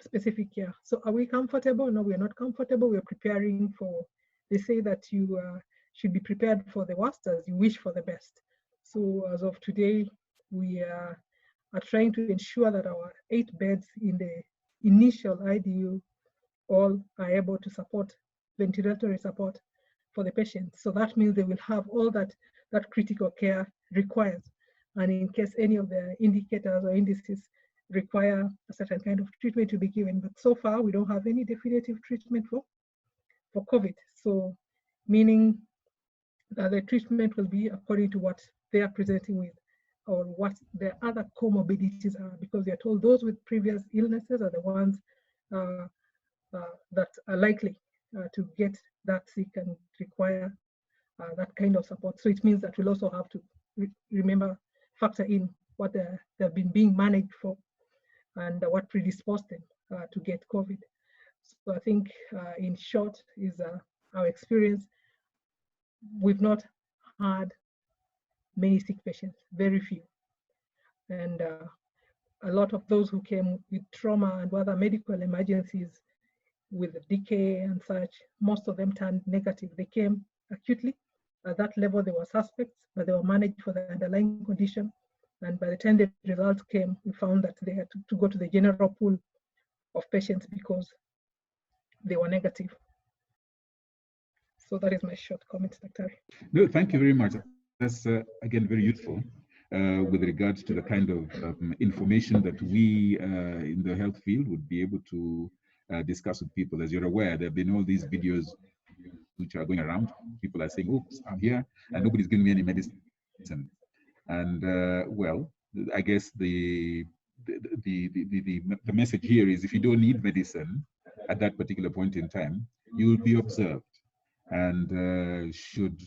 specific care. So are we comfortable? No, we're not comfortable. We're preparing for, they say that you should be prepared for the worst as you wish for the best. So as of today, we are trying to ensure that our 8 beds in the initial IDU all are able to support ventilatory support for the patients. So that means they will have all that critical care requires. And in case any of the indicators or indices require a certain kind of treatment to be given. But so far, we don't have any definitive treatment for COVID. So meaning that the treatment will be according to what they are presenting with or what their other comorbidities are, because they're told those with previous illnesses are the ones that are likely to get that sick and require that kind of support. So it means that we'll also have to remember, factor in what they've been being managed for and what predisposed them to get COVID. So I think in short is our experience. We've not had many sick patients, very few. And a lot of those who came with trauma and other medical emergencies with decay and such, most of them turned negative. They came acutely. At that level, they were suspects, but they were managed for the underlying condition. And by the time the results came, we found that they had to go to the general pool of patients because they were negative. So that is my short comment, Dr. No, thank you very much. That's, again, very useful with regards to the kind of information that we in the health field would be able to discuss with people. As you're aware, there have been all these videos which are going around. People are saying, oops, I'm here, and nobody's giving me any medicine. And well, I guess the message here is if you don't need medicine at that particular point in time, you will be observed. And should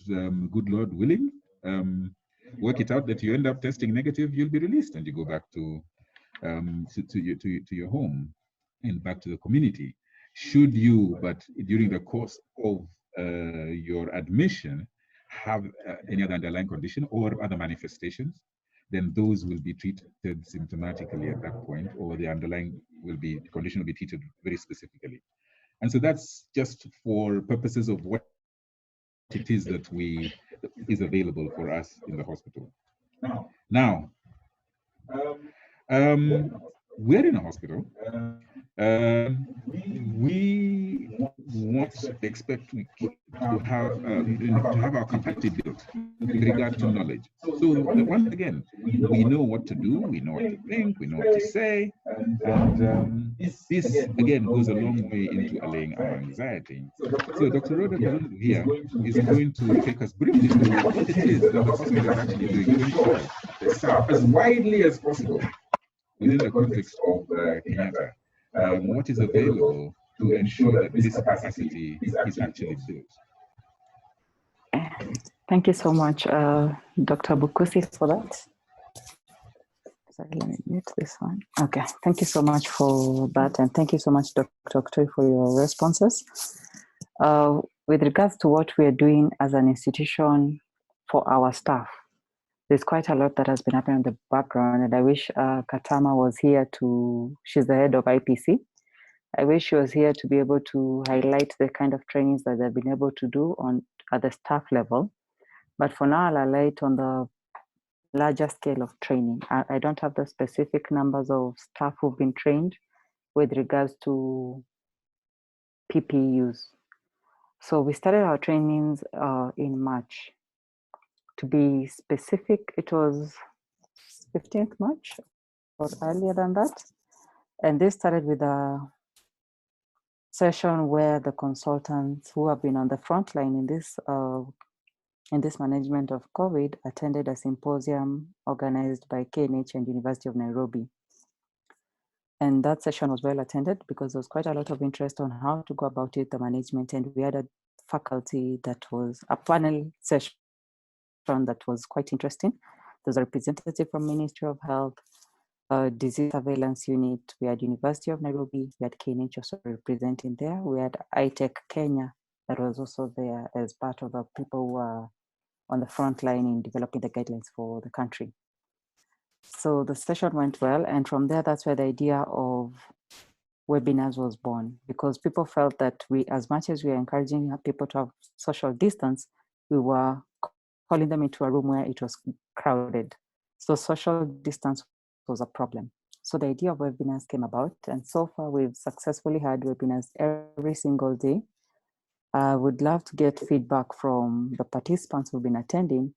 good Lord willing work it out that you end up testing negative, you'll be released and you go back to your home and back to the community. Should you, but during the course of your admission, have any other underlying condition or other manifestations, then those will be treated symptomatically at that point, or the underlying condition will be treated very specifically. And so that's just for purposes of what it is that is available for us in the hospital. Now, we're in a hospital. We want to expect to have our capacity built with regard to knowledge. So once again, we know what to do, we know what to think, we know what to say, and this again goes a long way into allaying our anxiety. So Dr. Rhoda Kalundu here is going to take us briefly through what it is that the hospital is actually doing to ensure the staff as widely as possible within the context of Kenyatta, what is available to ensure that this capacity is actually built. Thank you so much, Dr. Bukusi, for that. Sorry, let me mute this one. Okay, thank you so much for that, and thank you so much, Dr. Oktoi, for your responses. With regards to what we are doing as an institution for our staff, there's quite a lot that has been happening in the background, and I wish Katama was here she's the head of IPC. I wish she was here to be able to highlight the kind of trainings that they've been able to do at the staff level. But for now, I'll highlight on the larger scale of training. I don't have the specific numbers of staff who've been trained with regards to PPE use. So we started our trainings in March. To be specific, it was 15th March or earlier than that. And this started with a session where the consultants who have been on the front line in this management of COVID attended a symposium organized by KNH and University of Nairobi. And that session was well attended because there was quite a lot of interest on how to go about it, the management, and we had a faculty that was a panel session that was quite interesting. There's a representative from Ministry of Health, Disease Surveillance Unit. We had University of Nairobi, we had KNH also representing there. We had iTech Kenya that was also there as part of the people who are on the front line in developing the guidelines for the country. So the session went well, and from there, that's where the idea of webinars was born, because people felt that as much as we are encouraging people to have social distance, we were calling them into a room where it was crowded. So social distance was a problem. So the idea of webinars came about, and so far we've successfully had webinars every single day. I would love to get feedback from the participants who've been attending,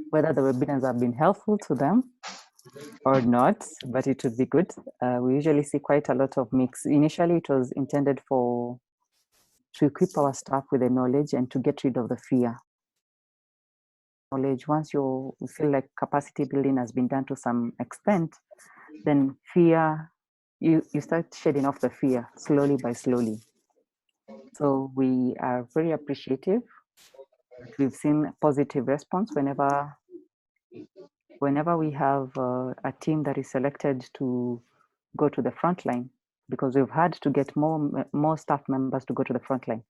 whether the webinars have been helpful to them or not, but it would be good. We usually see quite a lot of mix. Initially, it was intended to equip our staff with the knowledge and to get rid of the fear. Knowledge, once you feel like capacity building has been done to some extent, then fear, you start shedding off the fear slowly by slowly. So we are very appreciative. We've seen positive response whenever we have a team that is selected to go to the front line, because we've had to get more staff members to go to the front line.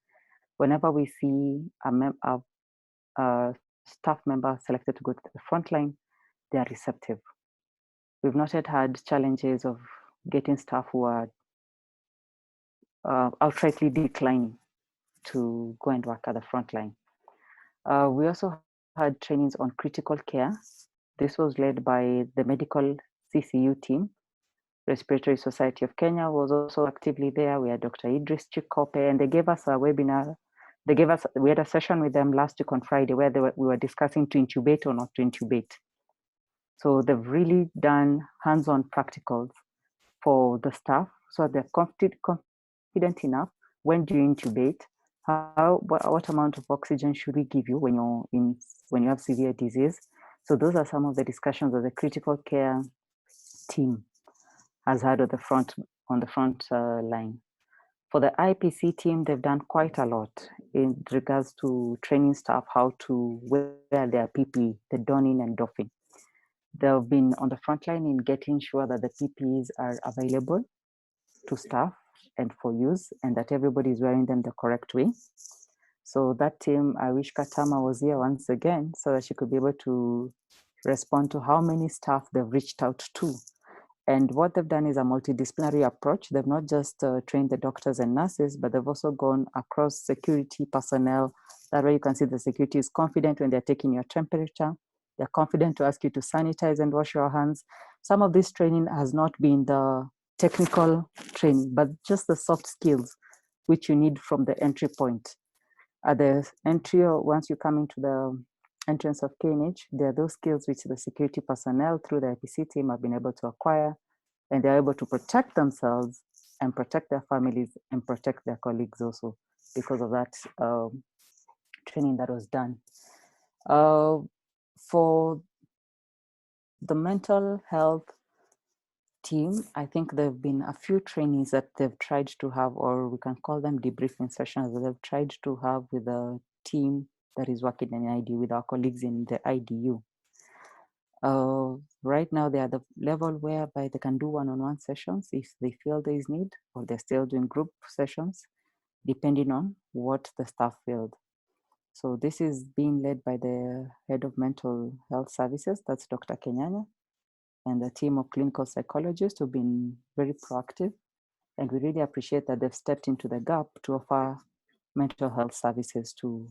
Whenever we see a staff member selected to go to the front line, they are receptive. We've not yet had challenges of getting staff who are outrightly declining to go and work at the front line. We also had trainings on critical care. This was led by the medical CCU team. Respiratory Society of Kenya was also actively there. We had Dr. Idris Chikope, and they gave us a webinar. We had a session with them last week on Friday where we were discussing to intubate or not to intubate. So they've really done hands-on practicals for the staff, so they're confident enough. When do you intubate? What amount of oxygen should we give you when you have severe disease? So those are some of the discussions that the critical care team has had on the front line. For the IPC team, they've done quite a lot in regards to training staff how to wear their PPE, the donning and doffing. They've been on the front line in getting sure that the PPEs are available to staff and for use, and that everybody is wearing them the correct way. So that team, I wish Katama was here once again so that she could be able to respond to how many staff they've reached out to. And what they've done is a multidisciplinary approach. They've not just trained the doctors and nurses, but they've also gone across security personnel. That way you can see the security is confident when they're taking your temperature. They're confident to ask you to sanitize and wash your hands. Some of this training has not been the technical training, but just the soft skills which you need from the entry point. At the entry, or once you come into the entrance of KNH, there are those skills which the security personnel through the IPC team have been able to acquire, and they're able to protect themselves and protect their families and protect their colleagues also because of that training that was done. For the mental health team, I think there have been a few trainings that they've tried to have, or we can call them debriefing sessions that they've tried to have with the team that is working in IDU, with our colleagues in the IDU. Right now, they are the level whereby they can do one-on-one sessions if they feel there is need, or they're still doing group sessions, depending on what the staff feel. So this is being led by the head of mental health services, that's Dr. Kenyanya, and the team of clinical psychologists who've been very proactive. And we really appreciate that they've stepped into the gap to offer mental health services to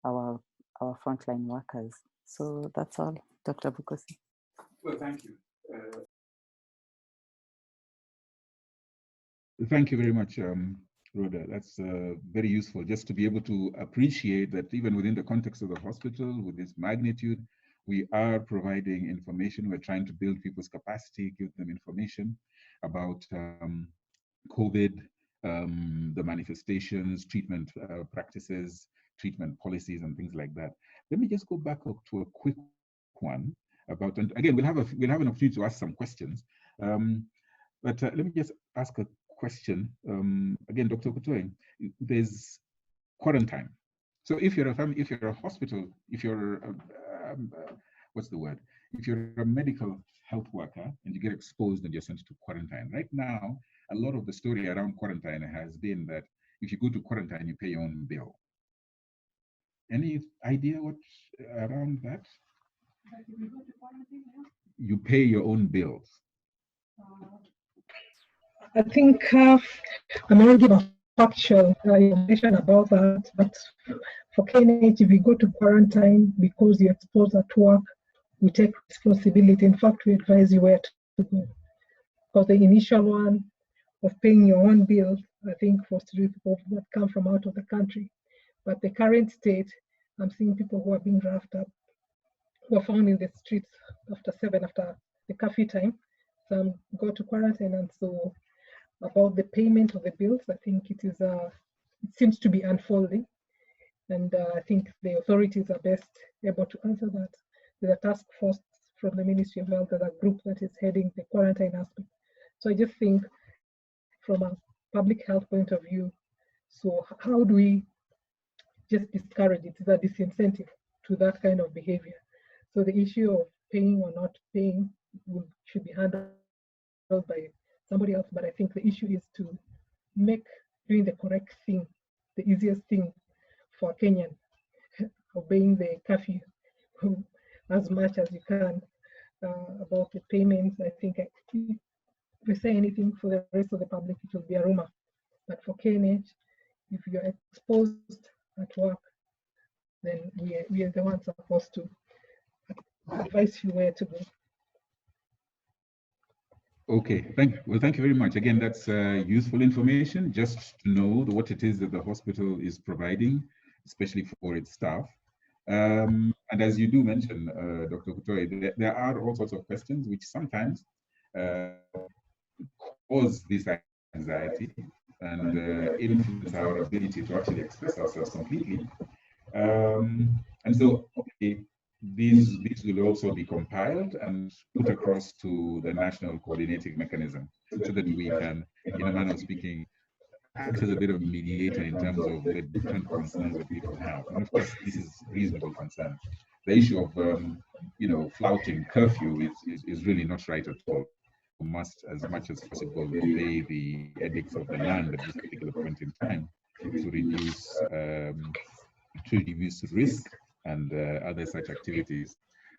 our frontline workers. So that's all, Dr. Bukosi. Well, thank you. Thank you very much, Rhoda. That's very useful, just to be able to appreciate that even within the context of the hospital, with this magnitude, we are providing information. We're trying to build people's capacity, give them information about COVID, the manifestations, treatment practices, treatment policies, and things like that. Let me just go back up to a quick one about, and again, we'll have an opportunity to ask some questions. But let me just ask a question. Again, Dr. Kutoe, there's quarantine. So if you're a family, if you're a hospital, if you're what's the word? If you're a medical health worker and you get exposed and you're sent to quarantine, right now, a lot of the story around quarantine has been that if you go to quarantine, you pay your own bill. Any idea what's around that? You pay your own bills. I think I'm not giving a factual information about that, but for KNH, if you go to quarantine because you're exposed at work, we take responsibility. In fact, we advise you where to go. Because the initial one of paying your own bills, I think, was to do with people that come from out of the country. But the current state, I'm seeing people who are being roughed up, who are found in the streets after 7, after the curfew time. Some go to quarantine, and so about the payment of the bills, I think it seems to be unfolding. And I think the authorities are best able to answer that. There's a task force from the Ministry of Health, there's a group that is heading the quarantine aspect. So I just think from a public health point of view, so how do we just discourage it? Is a disincentive to that kind of behavior. So the issue of paying or not paying should be handled by somebody else, but I think the issue is to make doing the correct thing the easiest thing for Kenyan, obeying the curfew as much as you can. About the payments, I think if we say anything for the rest of the public, it will be a rumor. But for KNH, if you're exposed at work, then we are the ones supposed to advise you where to go. Okay, thank you very much. Again, that's useful information, just to know what it is that the hospital is providing, especially for its staff. And as you do mention, Dr. Kutoi, there are all sorts of questions which sometimes cause this anxiety and influence our ability to actually express ourselves completely. And so, okay, these will also be compiled and put across to the national coordinating mechanism so that we can, in a manner of speaking, act as a bit of a mediator in terms of the different concerns that people have. And of course, this is reasonable concern. The issue of, flouting curfew is really not right at all. We must, as much as possible, obey the edicts of the land at this particular point in time to reduce risk and other such activities.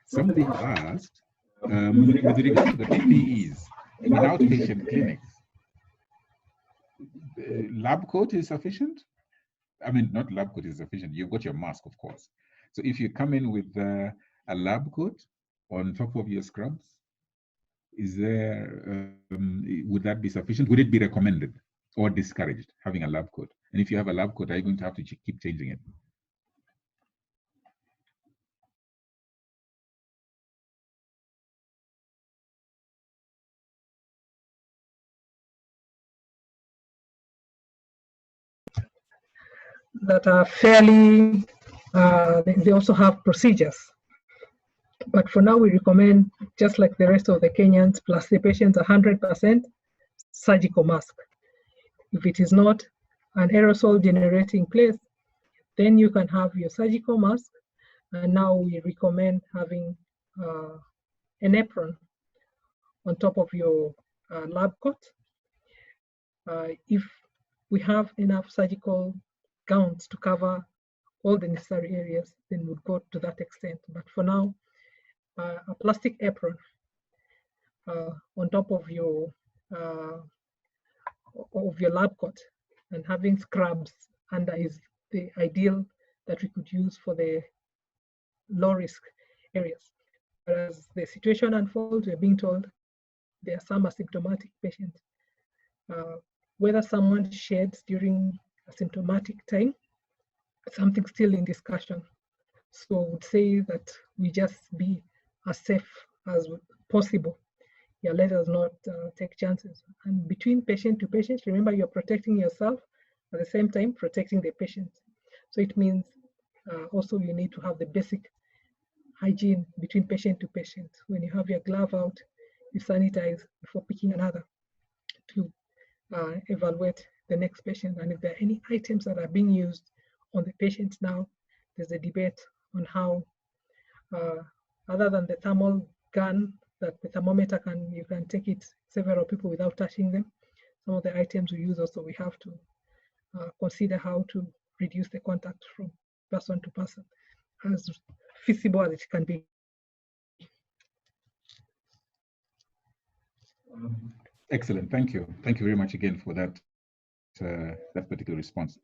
Somebody asked, with regard to the PPEs in outpatient clinics, lab coat is sufficient? I mean, not lab coat is sufficient. You've got your mask, of course. So if you come in with a lab coat on top of your scrubs, is there, would that be sufficient? Would it be recommended or discouraged, having a lab coat? And if you have a lab coat, are you going to have to keep changing it? That are fairly, they also have procedures. But for now, we recommend, just like the rest of the Kenyans, plus the patients, 100% surgical mask. If it is not an aerosol generating place, then you can have your surgical mask. And now we recommend having an apron on top of your lab coat. If we have enough surgical gowns to cover all the necessary areas, then we'd go to that extent. But for now, a plastic apron on top of your lab coat and having scrubs under is the ideal that we could use for the low risk areas. But as the situation unfolds, we're being told there are some asymptomatic patients. Whether someone sheds during a symptomatic time, something still in discussion. So I would say that we just be as safe as possible. Yeah, let us not take chances. And between patient to patient, remember you're protecting yourself at the same time protecting the patient. So it means also you need to have the basic hygiene between patient to patient. When you have your glove out, you sanitize before picking another to evaluate the next patient. And if there are any items that are being used on the patient now, there's a debate on how, other than the thermal gun that the thermometer you can take it several people without touching them. Some of the items we use also, we have to consider how to reduce the contact from person to person as feasible as it can be. Excellent, thank you. Thank you very much again for that, that particular response.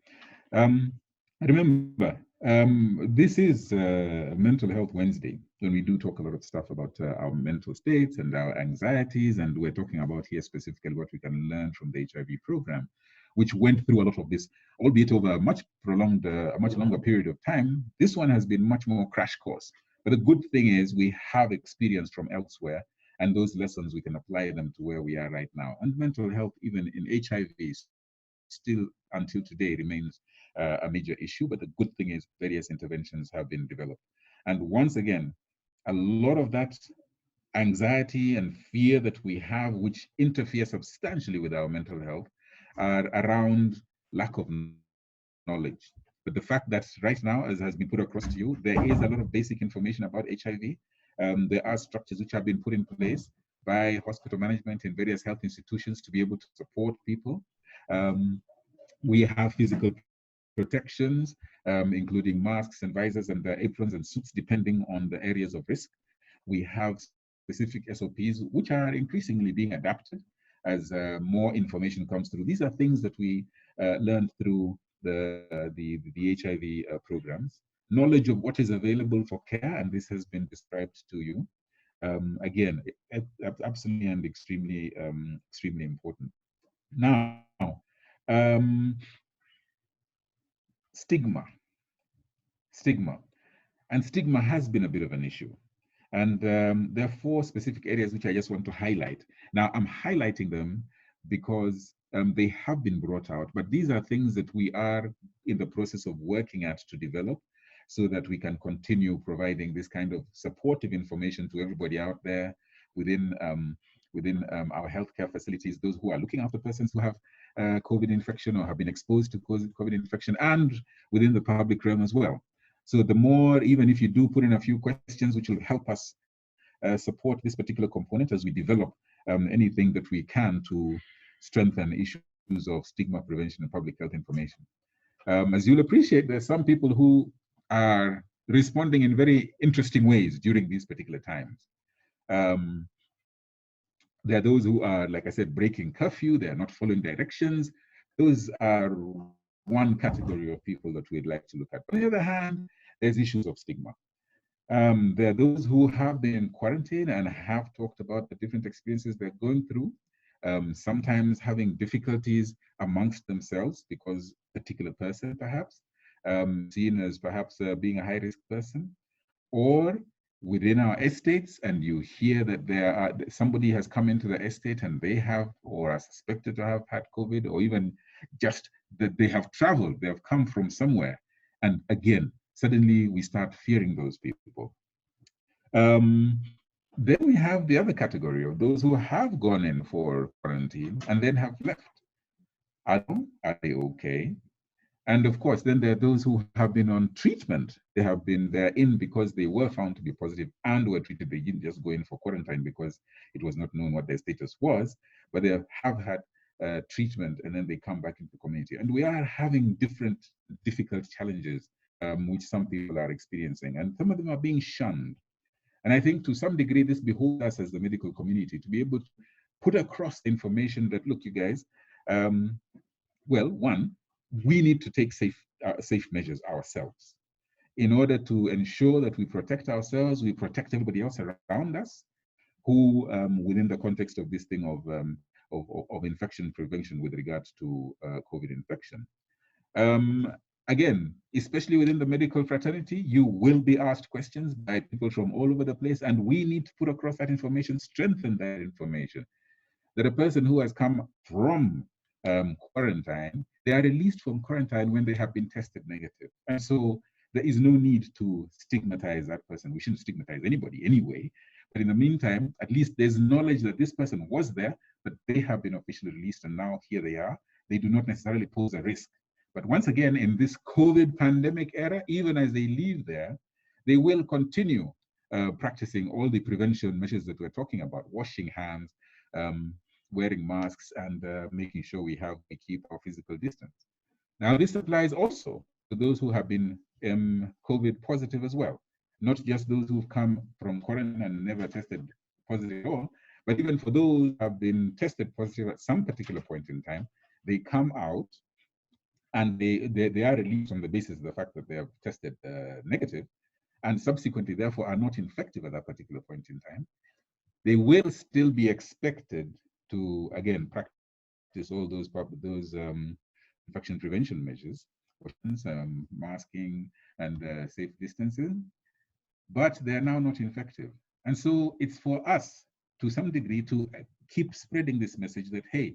Remember, this is Mental Health Wednesday, when we do talk a lot of stuff about our mental states and our anxieties, and we're talking about here specifically what we can learn from the HIV program, which went through a lot of this, albeit over a much prolonged, a much longer period of time. This one has been much more crash course. But the good thing is we have experience from elsewhere, and those lessons, we can apply them to where we are right now. And mental health, even in HIV, still until today remains a major issue. But the good thing is various interventions have been developed. And once again, a lot of that anxiety and fear that we have, which interfere substantially with our mental health, are around lack of knowledge. But the fact that right now, as has been put across to you, there is a lot of basic information about HIV. There are structures which have been put in place by hospital management in various health institutions to be able to support people. We have physical protections, including masks and visors and aprons and suits, depending on the areas of risk. We have specific SOPs, which are increasingly being adapted as more information comes through. These are things that we learned through the HIV programs. Knowledge of what is available for care, and this has been described to you. Again, absolutely and extremely, extremely important. Now, stigma. And stigma has been a bit of an issue. And there are 4 specific areas which I just want to highlight. Now, I'm highlighting them because they have been brought out, but these are things that we are in the process of working at to develop so that we can continue providing this kind of supportive information to everybody out there within our healthcare facilities, those who are looking after persons who have COVID infection or have been exposed to COVID infection, and within the public realm as well. So the more, even if you do put in a few questions, which will help us support this particular component as we develop anything that we can to strengthen issues of stigma prevention and public health information. As you'll appreciate, there's some people who are responding in very interesting ways during these particular times. There are those who are, like I said, breaking curfew, they are not following directions. Those are one category of people that we'd like to look at. On the other hand, there's issues of stigma. There are those who have been in quarantine and have talked about the different experiences they're going through, sometimes having difficulties amongst themselves because a particular person perhaps seen as perhaps being a high-risk person, or within our estates, and you hear that somebody has come into the estate and they have or are suspected to have had COVID, or even just that they have traveled, they have come from somewhere, and again, suddenly we start fearing those people. Then we have the other category of those who have gone in for quarantine and then have left. Are they okay? And of course, then there are those who have been on treatment. They're in because they were found to be positive and were treated. They didn't just go in for quarantine because it was not known what their status was, but they have had treatment and then they come back into the community. And we are having different difficult challenges which some people are experiencing, and some of them are being shunned. And I think to some degree, this behooves us as the medical community to be able to put across the information that, look, you guys, well, one, we need to take safe measures ourselves in order to ensure that we protect ourselves, we protect everybody else around us, who within the context of this thing of infection prevention with regards to COVID infection. Again, especially within the medical fraternity, you will be asked questions by people from all over the place, and we need to put across that information, strengthen that information, that a person who has come from quarantine, they are released from quarantine when they have been tested negative. And so there is no need to stigmatize that person. We shouldn't stigmatize anybody anyway. But in the meantime, at least there's knowledge that this person was there, but they have been officially released and now here they are. They do not necessarily pose a risk. But once again, in this COVID pandemic era, even as they leave there, they will continue practicing all the prevention measures that we're talking about, washing hands, wearing masks, and making sure we keep our physical distance. Now, this applies also to those who have been COVID positive as well, not just those who've come from quarantine and never tested positive at all, but even for those who have been tested positive at some particular point in time, they come out and they are released on the basis of the fact that they have tested negative, and subsequently, therefore, are not infective at that particular point in time, they will still be expected to, again, practice all those infection prevention measures, masking and safe distancing, but they're now not infective. And so it's for us, to some degree, to keep spreading this message that, hey,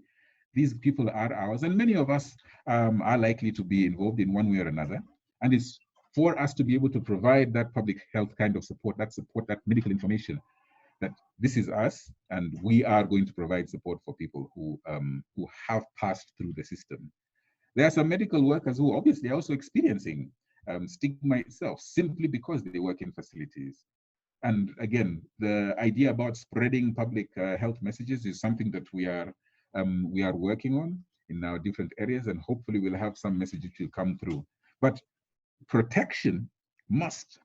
these people are ours, and many of us are likely to be involved in one way or another. And it's for us to be able to provide that public health kind of support, that medical information, that this is us, and we are going to provide support for people who have passed through the system. There are some medical workers who obviously are also experiencing stigma itself, simply because they work in facilities. And again, the idea about spreading public health messages is something that we are working on in our different areas, and hopefully we'll have some messages which will come through. But protection must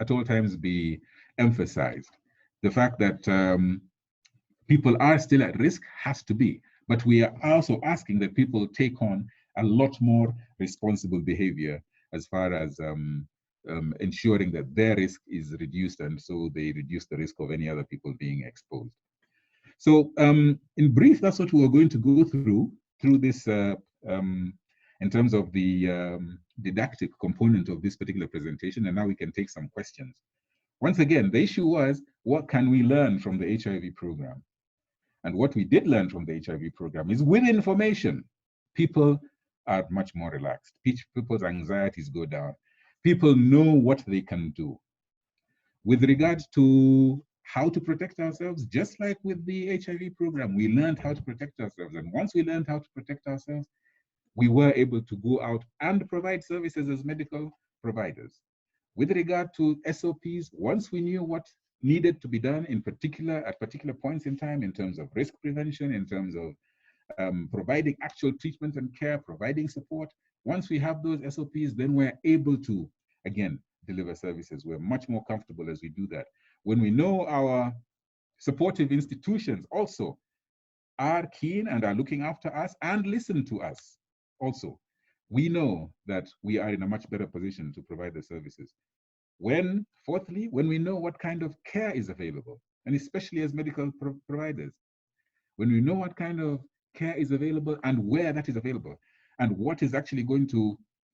at all times be emphasized. The fact that people are still at risk has to be, but we are also asking that people take on a lot more responsible behavior as far as ensuring that their risk is reduced, and so they reduce the risk of any other people being exposed. So in brief, that's what we are going to go through this in terms of the didactic component of this particular presentation, and now we can take some questions. Once again, the issue was, what can we learn from the HIV program? And what we did learn from the HIV program is, with information, people are much more relaxed. People's anxieties go down. People know what they can do. With regard to how to protect ourselves, just like with the HIV program, we learned how to protect ourselves. And once we learned how to protect ourselves, we were able to go out and provide services as medical providers. With regard to SOPs, once we knew what needed to be done at particular points in time, in terms of risk prevention, in terms of providing actual treatment and care, providing support, once we have those SOPs, then we're able to, again, deliver services. We're much more comfortable as we do that. When we know our supportive institutions also are keen and are looking after us and listen to us also, we know that we are in a much better position to provide the services. Fourthly, when we know what kind of care is available, and especially as medical providers, when we know what kind of care is available and where that is available, and what is actually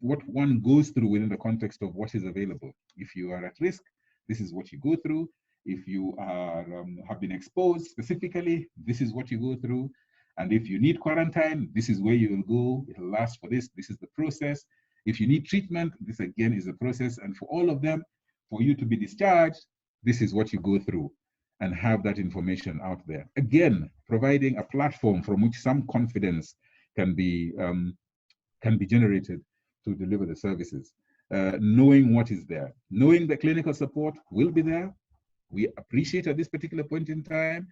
what one goes through within the context of what is available. If you are at risk, this is what you go through. If you are have been exposed specifically, this is what you go through. And if you need quarantine, this is where you will go. It'll last for this. This is the process. If you need treatment, this again is the process. And for all of them, for you to be discharged, this is what you go through, and have that information out there. Again, providing a platform from which some confidence can be generated to deliver the services. Knowing what is there, knowing the clinical support will be there. We appreciate at this particular point in time,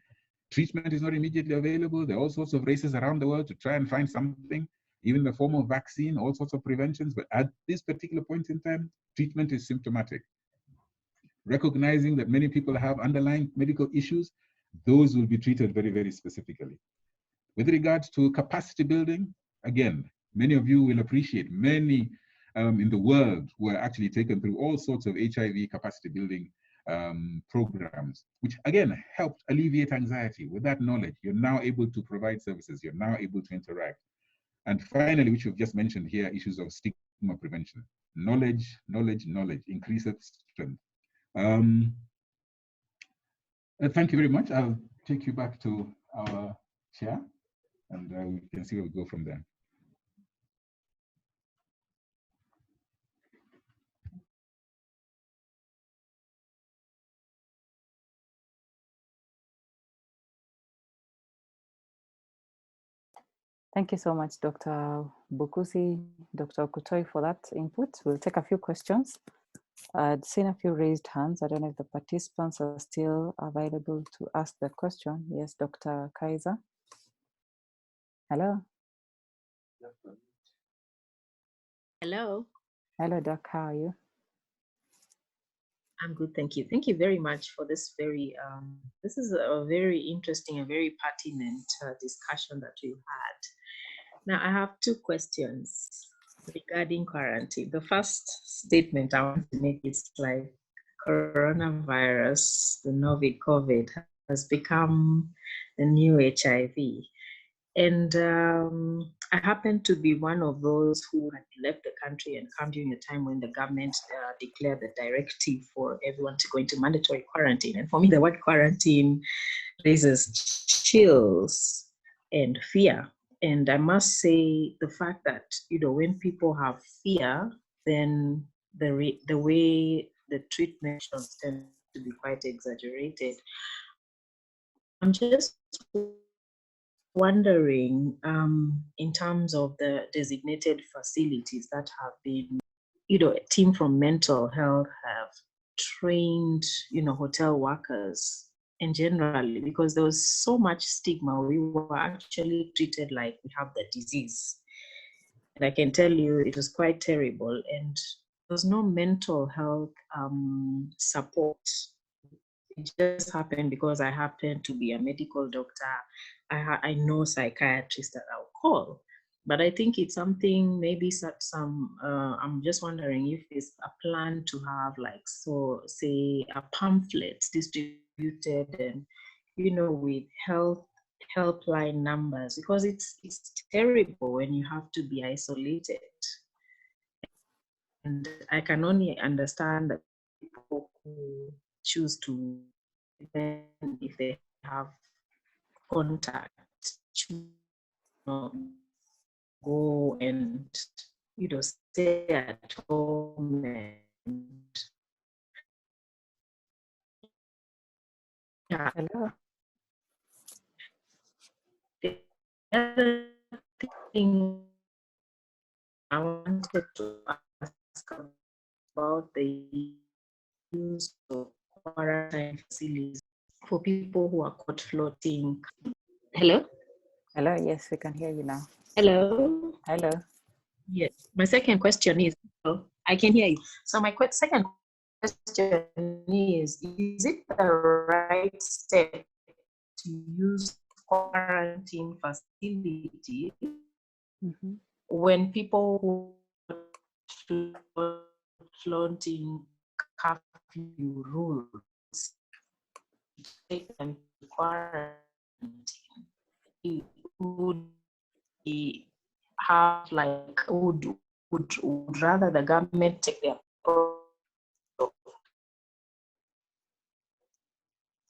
treatment is not immediately available. There are all sorts of races around the world to try and find something, even in the form of vaccine, all sorts of preventions. But at this particular point in time, treatment is symptomatic. Recognizing that many people have underlying medical issues, those will be treated very, very specifically. With regards to capacity building, again, many of you will appreciate many in the world were actually taken through all sorts of HIV capacity building programs, which again helped alleviate anxiety. With that knowledge, you're now able to provide services, you're now able to interact. And finally, which we've just mentioned here, issues of stigma prevention. Knowledge, increases strength. Thank you very much. I'll take you back to our chair, and we can see where we go from there. Thank you so much, Dr. Bukusi, Dr. Kutoi, for that input. We'll take a few questions. I'd seen a few raised hands. I don't know if the participants are still available to ask the question. Yes, Dr. Kaiser. Hello. Hello. Hello, Doc. How are you? I'm good, thank you. Thank you very much for this this is a very interesting and very pertinent discussion that we've had. Now, I have two questions regarding quarantine. The first statement I want to make is like, coronavirus, the novel COVID, has become the new HIV. And I happen to be one of those who had left the country and come during a time when the government declared the directive for everyone to go into mandatory quarantine. And for me, the word quarantine raises chills and fear. And I must say the fact that, you know, when people have fear, then the way the treatment tend to be quite exaggerated. I'm just wondering, in terms of the designated facilities that have been, you know, a team from mental health have trained, you know, hotel workers and generally, because there was so much stigma, we were actually treated like we have the disease. And I can tell you it was quite terrible. And there was no mental health support. It just happened because I happen to be a medical doctor. I know psychiatrists that I'll call. But I think it's something, maybe I'm just wondering if it's a plan to have, like, so say a pamphlet distributed and, you know, with helpline numbers, because it's terrible when you have to be isolated. And I can only understand that people who choose to, if they have contact, you know, go and, you know, stay at home and yeah. Hello. The other thing I wanted to ask about the use of quarantine facilities for people who are caught floating. Hello? Hello. Yes, we can hear you now. Hello? Hello. Yes. My second question is, I can hear you. So my second question is it the right step to use quarantine facility when people who are flaunting curfew rules take them to quarantine? Would have like would rather the government take their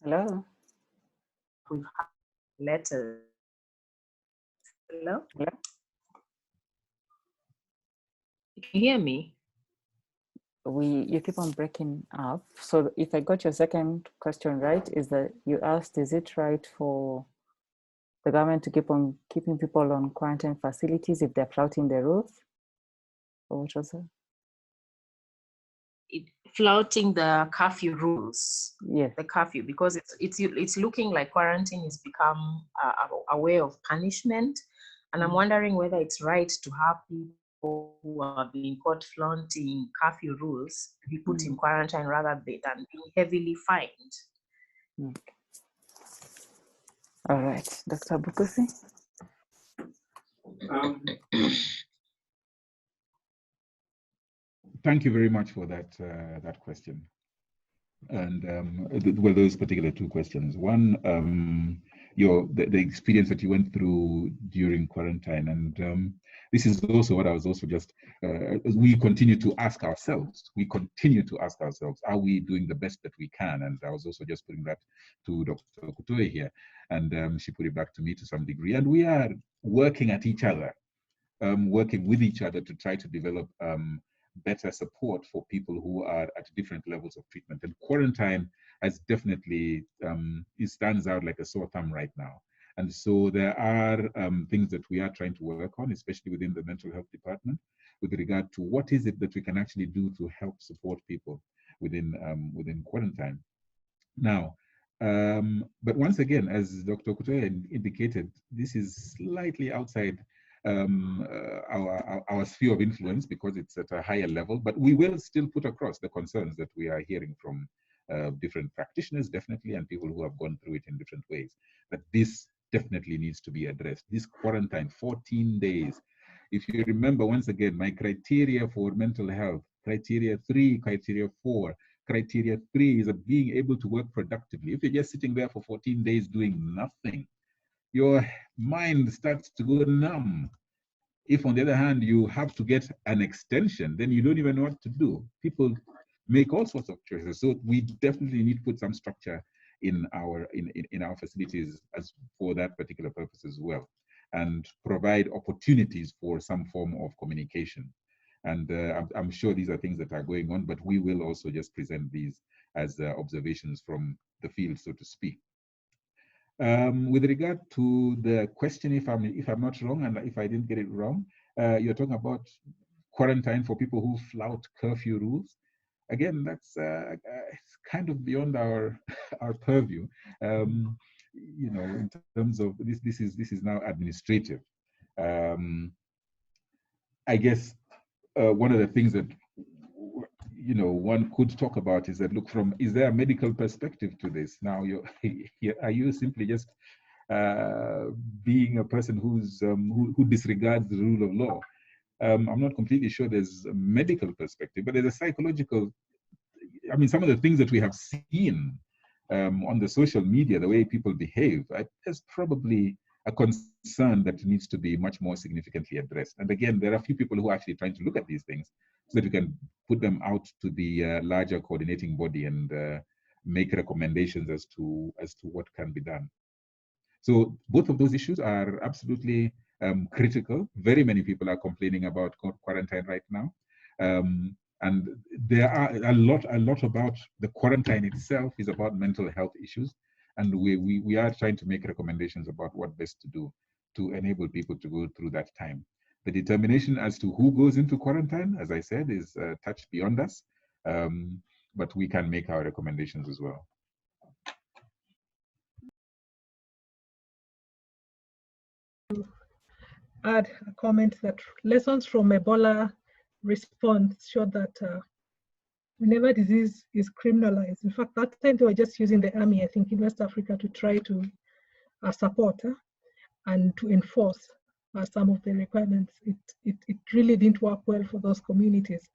Hello. We've had letters. Hello? Hello. You can hear me? You keep on breaking up. So if I got your second question right, is that you asked, is it right for the government to keep on keeping people on quarantine facilities if they're flouting the rules? Or what was it? Flouting the curfew rules. Yes. The curfew, because it's looking like quarantine has become a way of punishment. And I'm wondering whether it's right to have people who are being caught flaunting curfew rules be put in quarantine rather than being heavily fined. Okay. All right, Dr. Bukusi. Thank you very much for that that question. And well, those particular two questions. One, the experience that you went through during quarantine, and this is also what I was also just. We continue to ask ourselves. We continue to ask ourselves: are we doing the best that we can? And I was also just putting that to Dr. Kutoe here, and she put it back to me to some degree. And we are working at each other, working with each other to try to develop better support for people who are at different levels of treatment. And quarantine has definitely, it stands out like a sore thumb right now. And so there are things that we are trying to work on, especially within the mental health department, with regard to what is it that we can actually do to help support people within quarantine. Now, but once again, as Dr. Kutoe indicated, this is slightly outside our sphere of influence because it's at a higher level, but we will still put across the concerns that we are hearing from different practitioners, definitely, and people who have gone through it in different ways. But this definitely needs to be addressed. This quarantine, 14 days. If you remember, once again, my criteria for mental health, criteria 3, criteria 4, criteria 3 is being able to work productively. If you're just sitting there for 14 days doing nothing, your mind starts to go numb. If, on the other hand, you have to get an extension, then you don't even know what to do. People make all sorts of choices. So we definitely need to put some structure in our facilities as for that particular purpose as well, and provide opportunities for some form of communication. And I'm sure these are things that are going on, but we will also just present these as observations from the field, so to speak. With regard to the question, if I'm not wrong, and if I didn't get it wrong, you're talking about quarantine for people who flout curfew rules. Again, that's it's kind of beyond our purview. You know, in terms of this is now administrative. I guess one of the things that one could talk about is that, look, is there a medical perspective to this? Now, are you simply just being a person who disregards the rule of law? I'm not completely sure there's a medical perspective, but there's a psychological. I mean, some of the things that we have seen on the social media, the way people behave, there's probably a concern that needs to be much more significantly addressed. And again, there are a few people who are actually trying to look at these things so that we can put them out to the larger coordinating body and make recommendations as to what can be done. So both of those issues are absolutely critical. Very many people are complaining about quarantine right now. And there are a lot about the quarantine itself is about mental health issues. And we are trying to make recommendations about what best to do to enable people to go through that time. The determination as to who goes into quarantine, as I said, is touched beyond us, but we can make our recommendations as well. Add a comment that lessons from Ebola response showed that whenever disease is criminalized, in fact, that time they were just using the army, I think, in West Africa to try to support and to enforce some of the requirements. It really didn't work well for those communities.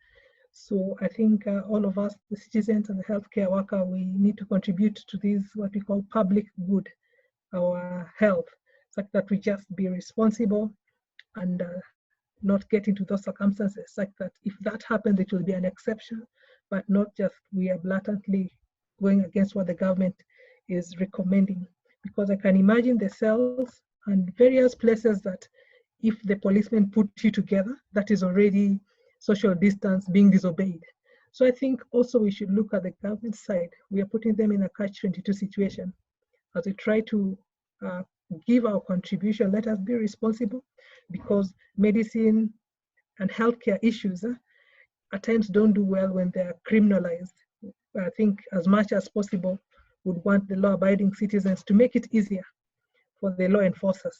So I think all of us, the citizens and the healthcare worker, we need to contribute to this, what we call public good, our health, such that we just be responsible and not get into those circumstances, such that if that happens, it will be an exception, but not just we are blatantly going against what the government is recommending. Because I can imagine the cells and various places that if the policemen put you together, that is already social distance being disobeyed. So I think also we should look at the government side. We are putting them in a catch-22 situation. As we try to give our contribution, let us be responsible, because medicine and healthcare issues at times don't do well when they're criminalized. I think as much as possible would want the law-abiding citizens to make it easier for the law enforcers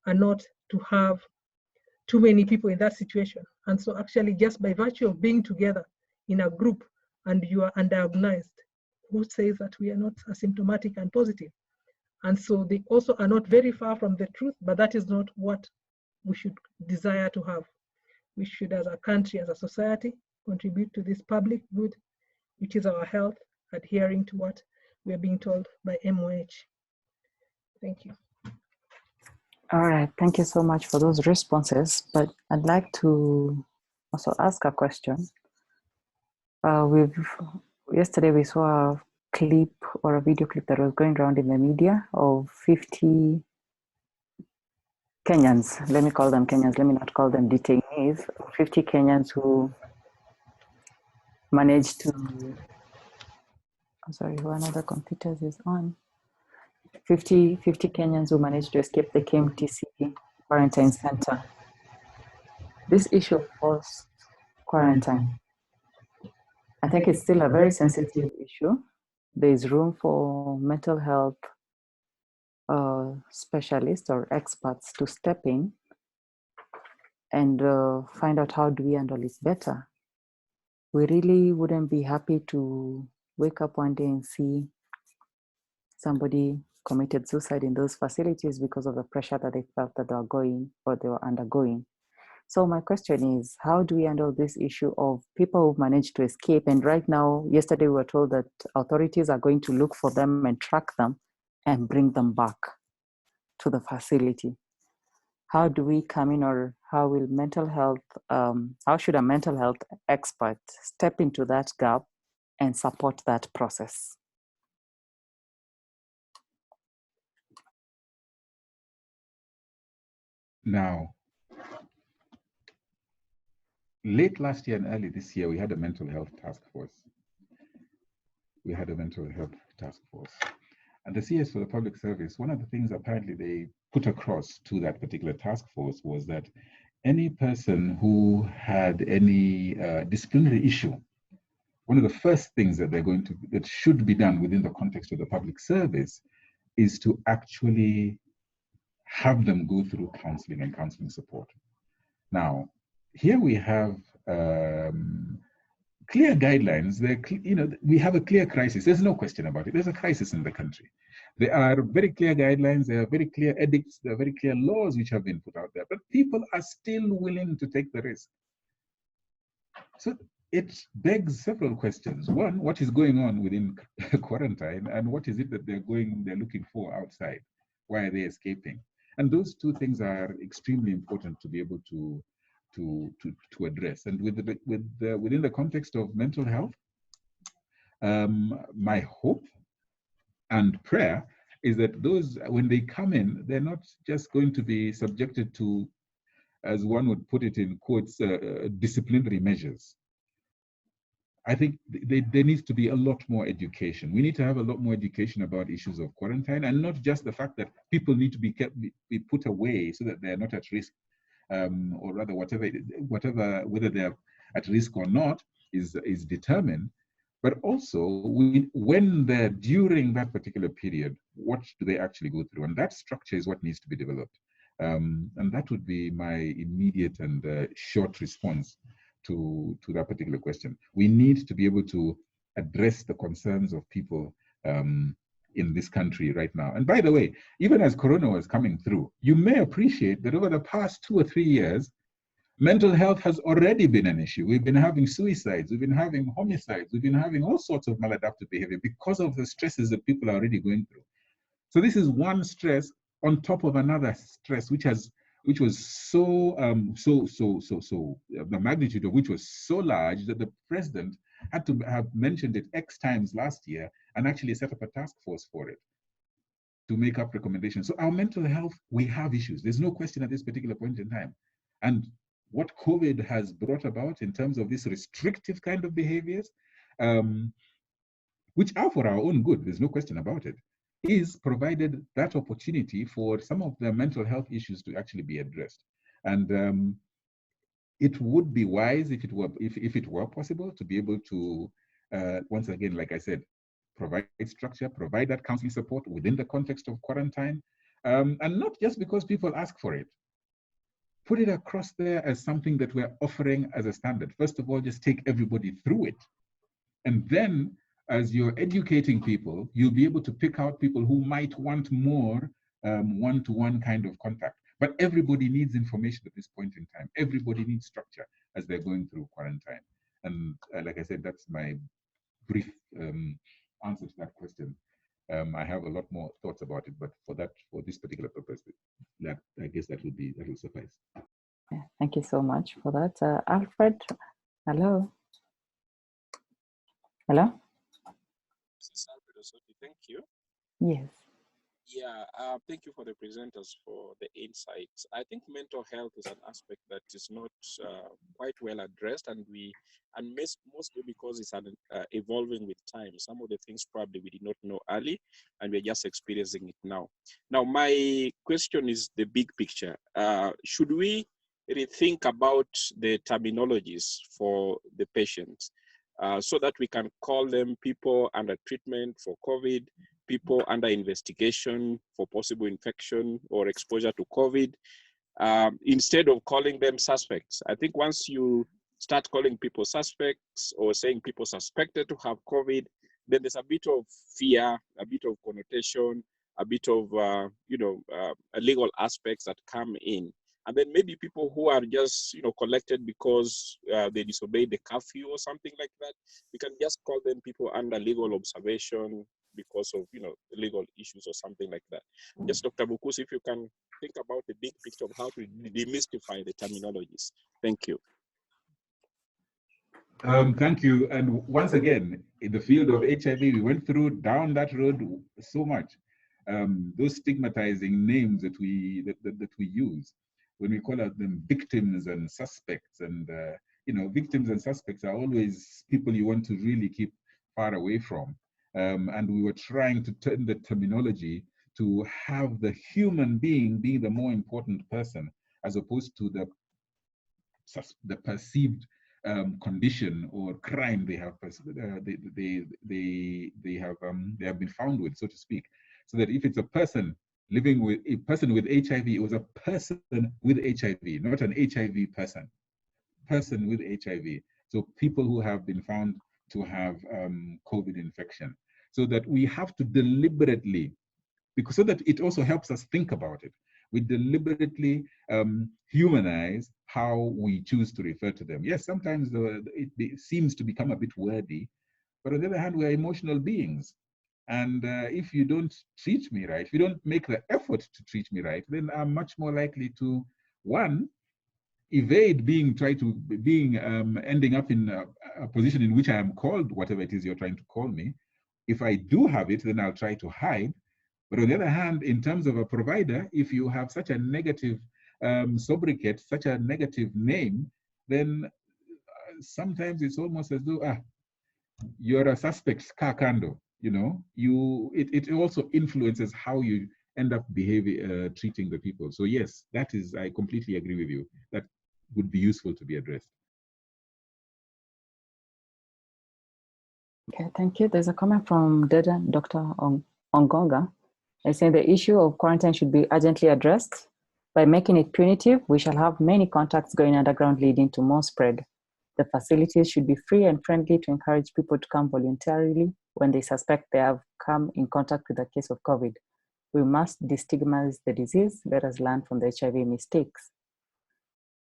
and not to have too many people in that situation. And so actually just by virtue of being together in a group and you are undiagnosed, who says that we are not asymptomatic and positive? And so they also are not very far from the truth, but that is not what we should desire to have. We should, as a country, as a society, contribute to this public good, which is our health, adhering to what we are being told by MOH. Thank you. All right, thank you so much for those responses. But I'd like to also ask a question. Yesterday we saw a clip or a video clip that was going around in the media of 50 Kenyans. Let me call them Kenyans, let me not call them detainees. 50 Kenyans who managed to, I'm sorry, one of the computers is on. 50 Kenyans who managed to escape the KMTC quarantine center. This issue of forced quarantine, I think it's still a very sensitive issue. There's room for mental health specialists or experts to step in and find out how do we handle it better. We really wouldn't be happy to wake up one day and see somebody committed suicide in those facilities because of the pressure that they felt that they were going or they were undergoing. So my question is, how do we handle this issue of people who managed to escape? And right now, yesterday we were told that authorities are going to look for them and track them and bring them back to the facility. How do we come in, or how will mental health, how should a mental health expert step into that gap and support that process? Now, late last year and early this year, we had a mental health task force. And the CS for the Public Service, one of the things apparently they put across to that particular task force was that any person who had any disciplinary issue, one of the first things that should be done within the context of the public service is to actually have them go through counseling and counseling support. Now, here we have clear guidelines. We have a clear crisis. There's no question about it. There's a crisis in the country. There are very clear guidelines. There are very clear edicts. There are very clear laws which have been put out there. But people are still willing to take the risk. So it begs several questions. One, what is going on within quarantine, and what is it that they're looking for outside? Why are they escaping? And those two things are extremely important to be able to address. And within the context of mental health, my hope and prayer is that those, when they come in, they're not just going to be subjected to, as one would put it in quotes, disciplinary measures. I think there needs to be a lot more education. We need to have a lot more education about issues of quarantine, and not just the fact that people need to be put away so that they're not at risk, or rather whether they're at risk or not is determined. But also, when they're during that particular period, what do they actually go through? And that structure is what needs to be developed. And that would be my immediate and short response to that particular question. We need to be able to address the concerns of people in this country right now. And by the way, even as Corona was coming through, you may appreciate that over the past 2 or 3 years, mental health has already been an issue. We've been having suicides, we've been having homicides, we've been having all sorts of maladaptive behavior because of the stresses that people are already going through. So this is one stress on top of another stress, which was the magnitude of which was so large that the president had to have mentioned it X times last year and actually set up a task force for it to make up recommendations. So our mental health, we have issues. There's no question at this particular point in time. And what COVID has brought about in terms of this restrictive kind of behaviors, which are for our own good, there's no question about it, is provided that opportunity for some of the mental health issues to actually be addressed. And it would be wise if it were possible to be able to, once again, like I said, provide structure, provide that counseling support within the context of quarantine, and not just because people ask for it. Put it across there as something that we're offering as a standard. First of all, just take everybody through it. And then, as you're educating people, you'll be able to pick out people who might want more one-to-one kind of contact. But everybody needs information at this point in time. Everybody needs structure as they're going through quarantine. And like I said, that's my brief answer to that question. I have a lot more thoughts about it, but for this particular purpose, I guess that will suffice. Yeah, thank you so much for that. Alfred, hello. Hello? This is Alfred Osoti. Thank you. Yes. Yeah, thank you for the presenters for the insights. I think mental health is an aspect that is not quite well addressed, and mostly because it's evolving with time. Some of the things probably we did not know early, and we're just experiencing it now. Now, my question is the big picture. Should we rethink about the terminologies for the patients so that we can call them people under treatment for COVID, people under investigation for possible infection or exposure to COVID, instead of calling them suspects? I think once you start calling people suspects or saying people suspected to have COVID, then there's a bit of fear, a bit of connotation, a bit of legal aspects that come in. And then maybe people who are just, collected because they disobeyed the curfew or something like that, we can just call them people under legal observation because of, legal issues or something like that. Just Dr. Bukusi, if you can think about the big picture of how to demystify the terminologies. Thank you. Thank you. And once again, in the field of HIV, we went down that road so much. Those stigmatizing names that we use when we call out them victims and suspects, and victims and suspects are always people you want to really keep far away from. And we were trying to turn the terminology to have the human being being the more important person, as opposed to the perceived condition or crime they have they have been found with, so to speak. So that if it's a person living with HIV, it was a person with HIV, not an HIV person with HIV. So people who have been found to have COVID infection. So that we have to deliberately, because so that it also helps us think about it. We deliberately humanize how we choose to refer to them. Yes, sometimes it seems to become a bit wordy, but on the other hand, we are emotional beings. And if you don't treat me right, if you don't make the effort to treat me right, then I'm much more likely to, one, evade ending up in a position in which I am called whatever it is you're trying to call me. If I do have it, then I'll try to hide. But on the other hand, in terms of a provider, if you have such a negative sobriquet, such a negative name, then sometimes it's almost as though, you're a suspect, kakando, it also influences how you end up treating the people. So yes, I completely agree with you. That would be useful to be addressed. Okay, thank you. There's a comment from Dr. Ongonga. I say the issue of quarantine should be urgently addressed. By making it punitive, we shall have many contacts going underground, leading to more spread. The facilities should be free and friendly to encourage people to come voluntarily when they suspect they have come in contact with a case of COVID. We must destigmatize the disease. Let us learn from the HIV mistakes.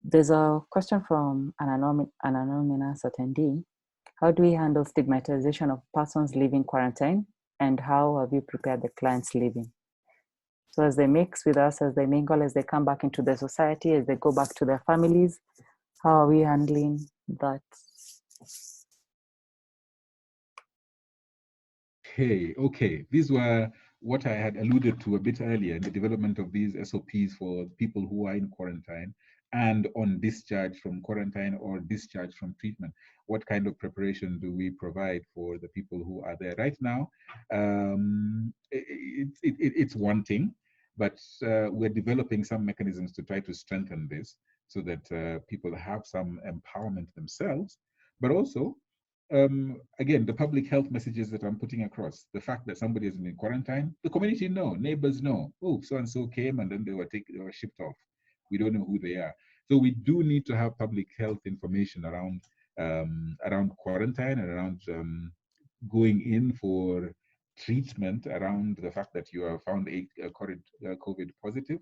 There's a question from an anonymous attendee. How do we handle stigmatization of persons leaving quarantine? And how have you prepared the clients leaving? So as they mix with us, as they mingle, as they come back into the society, as they go back to their families, how are we handling that? Okay. These were what I had alluded to a bit earlier in the development of these SOPs for people who are in quarantine and on discharge from quarantine or discharge from treatment. What kind of preparation do we provide for the people who are there right now? It's one thing, but we're developing some mechanisms to try to strengthen this so that people have some empowerment themselves, but also again, the public health messages that I'm putting across, the fact that somebody is in quarantine, the community know, neighbors know, oh, so-and-so came and then they were shipped off. We don't know who they are. So we do need to have public health information around quarantine and around going in for treatment, around the fact that you are found COVID positive,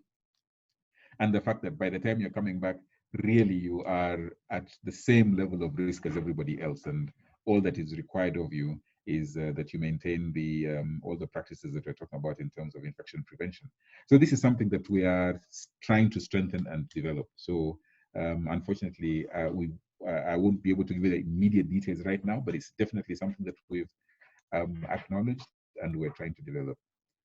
and the fact that by the time you're coming back, really you are at the same level of risk as everybody else, and all that is required of you is that you maintain all the practices that we're talking about in terms of infection prevention. So this is something that we are trying to strengthen and develop. So unfortunately, I won't be able to give you the immediate details right now, but it's definitely something that we've acknowledged and we're trying to develop.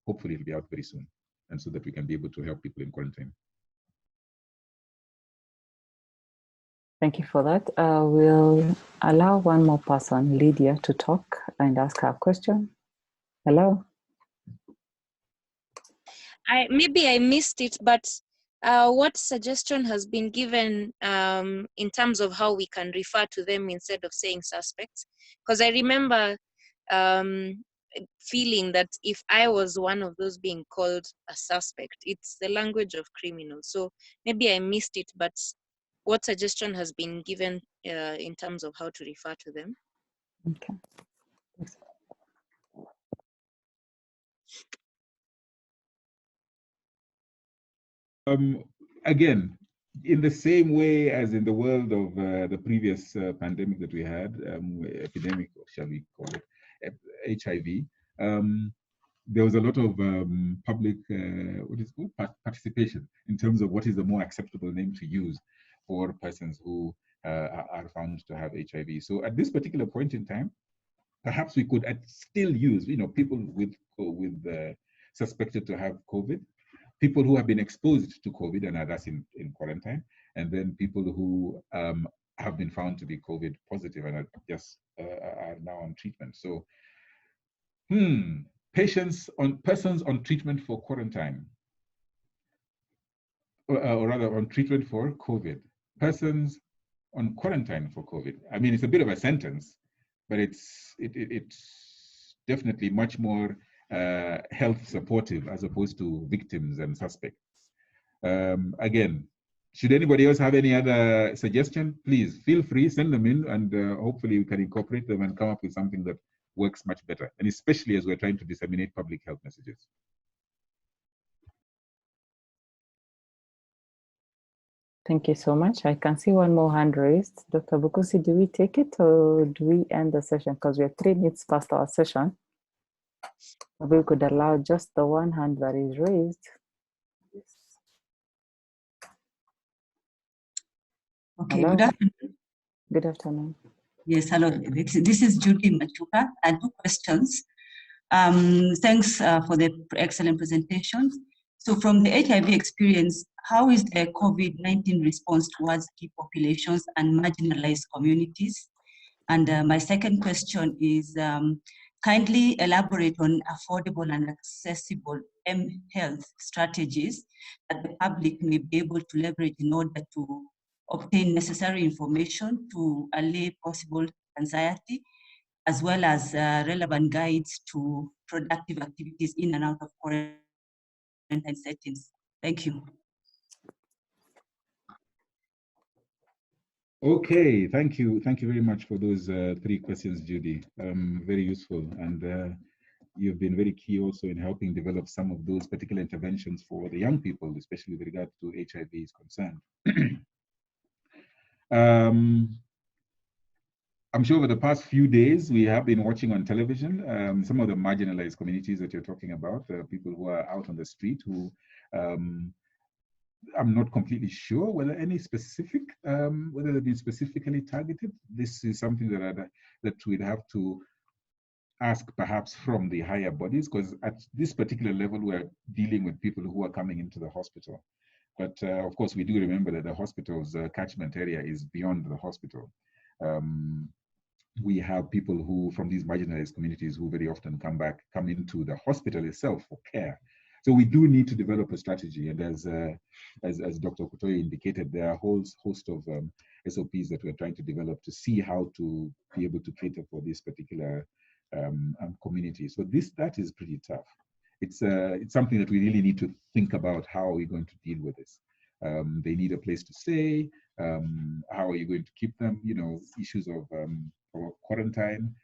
Hopefully it'll be out very soon, and so that we can be able to help people in quarantine. Thank you for that. We'll allow one more person, Lydia, to talk and ask her a question. Hello. Maybe I missed it, but what suggestion has been given in terms of how we can refer to them instead of saying suspects? Because I remember feeling that if I was one of those being called a suspect, it's the language of criminals. So maybe I missed it, but what suggestion has been given in terms of how to refer to them? Okay. Again, in the same way as in the world of the previous pandemic that we had, epidemic, or shall we call it, HIV, there was a lot of public what is it called? Participation in terms of what is the more acceptable name to use for persons who are found to have HIV. So at this particular point in time, perhaps we could still use, people with suspected to have COVID, people who have been exposed to COVID and are thus in quarantine, and then people who have been found to be COVID positive and are just are now on treatment. So, persons on treatment for quarantine, or rather on treatment for COVID, persons on quarantine for COVID. I mean, it's a bit of a sentence, but it's definitely much more health supportive as opposed to victims and suspects. Again, should anybody else have any other suggestion, please feel free, send them in, and hopefully we can incorporate them and come up with something that works much better, and especially as we're trying to disseminate public health messages. Thank you so much. I can see one more hand raised. Dr. Bukusi, do we take it or do we end the session? Because we are 3 minutes past our session. We could allow just the one hand that is raised. Okay, Hello? good afternoon. Good afternoon. Yes, hello. This is Judy Machuka. I have 2 questions. Thanks for the excellent presentations. So from the HIV experience, how is the COVID-19 response towards key populations and marginalized communities? And my second question is, kindly elaborate on affordable and accessible mHealth strategies that the public may be able to leverage in order to obtain necessary information to allay possible anxiety, as well as relevant guides to productive activities in and out of quarantine settings. Thank you. Okay, thank you very much for those 3 questions, Judy. Very useful, and you've been very key also in helping develop some of those particular interventions for the young people, especially with regard to HIV is concerned. I'm sure over the past few days, we have been watching on television some of the marginalized communities that you're talking about, people who are out on the street who I'm not completely sure whether any specific, whether they've been specifically targeted. This is something that we'd have to ask perhaps from the higher bodies, because at this particular level, we're dealing with people who are coming into the hospital. But of course, we do remember that the hospital's catchment area is beyond the hospital. We have people who, from these marginalized communities, who very often come into the hospital itself for care. So we do need to develop a strategy, and as Dr. Kutoyi indicated, there are a whole host of SOPs that we're trying to develop to see how to be able to cater for this particular community. So that is pretty tough. It's something that we really need to think about. How are we going to deal with this? They need a place to stay. How are you going to keep them? Issues of quarantine.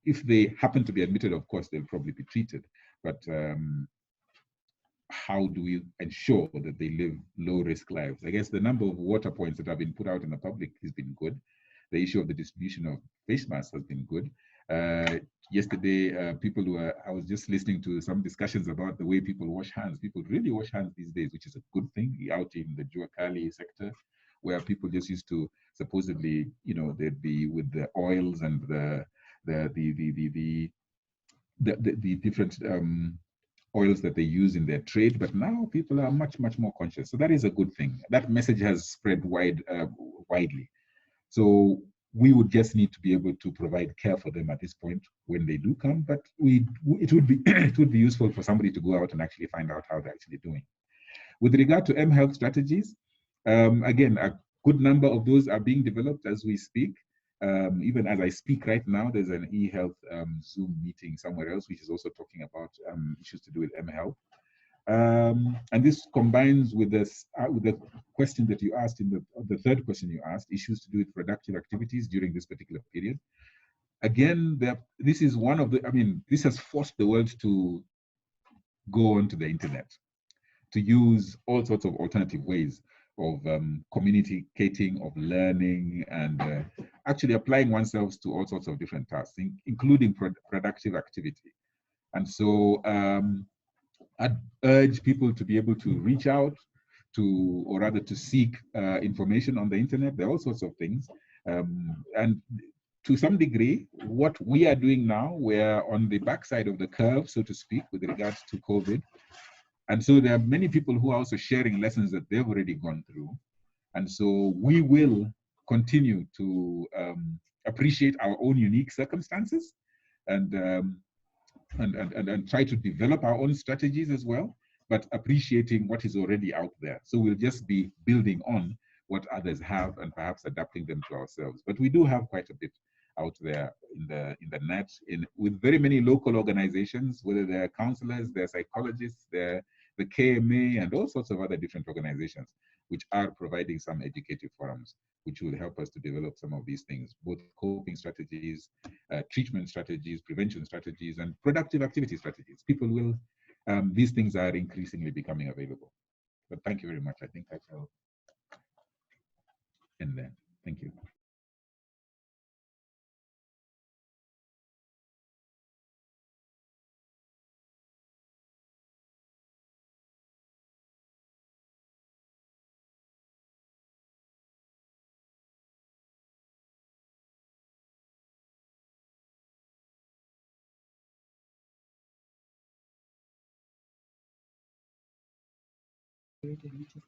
If they happen to be admitted, of course, they'll probably be treated. But how do we ensure that they live low-risk lives? I guess the number of water points that have been put out in the public has been good. The issue of the distribution of face masks has been good. Yesterday, I was just listening to some discussions about the way people wash hands. People really wash hands these days, which is a good thing. Out in the Juakali sector, where people just used to supposedly, they'd be with the oils and the different oils that they use in their trade, but now people are much more conscious. So that is a good thing. That message has spread widely. So we would just need to be able to provide care for them at this point when they do come. But it would be useful for somebody to go out and actually find out how they're actually doing. With regard to mHealth strategies, again, a good number of those are being developed as we speak. Even as I speak right now, there's an eHealth Zoom meeting somewhere else, which is also talking about issues to do with mHealth. And this combines with the question that you asked in the third question you asked, issues to do with productive activities during this particular period. Again, this is one of this has forced the world to go onto the internet, to use all sorts of alternative ways. communicating, of learning, and actually applying oneself to all sorts of different tasks, including productive activity. And so I'd urge people to be able to reach out to, or rather to seek information on the internet. There are all sorts of things. And to some degree, what we are doing now, we're on the backside of the curve, so to speak, with regards to COVID. And so there are many people who are also sharing lessons that they've already gone through. And so we will continue to appreciate our own unique circumstances and try to develop our own strategies as well, but appreciating what is already out there. So we'll just be building on what others have and perhaps adapting them to ourselves. But we do have quite a bit out there in the net, with very many local organizations, whether they're counselors, they're psychologists, they're the KMA, and all sorts of other different organizations, which are providing some educative forums, which will help us to develop some of these things, both coping strategies, treatment strategies, prevention strategies, and productive activity strategies. People will, these things are increasingly becoming available. But thank you very much. I think I shall end there. Thank you.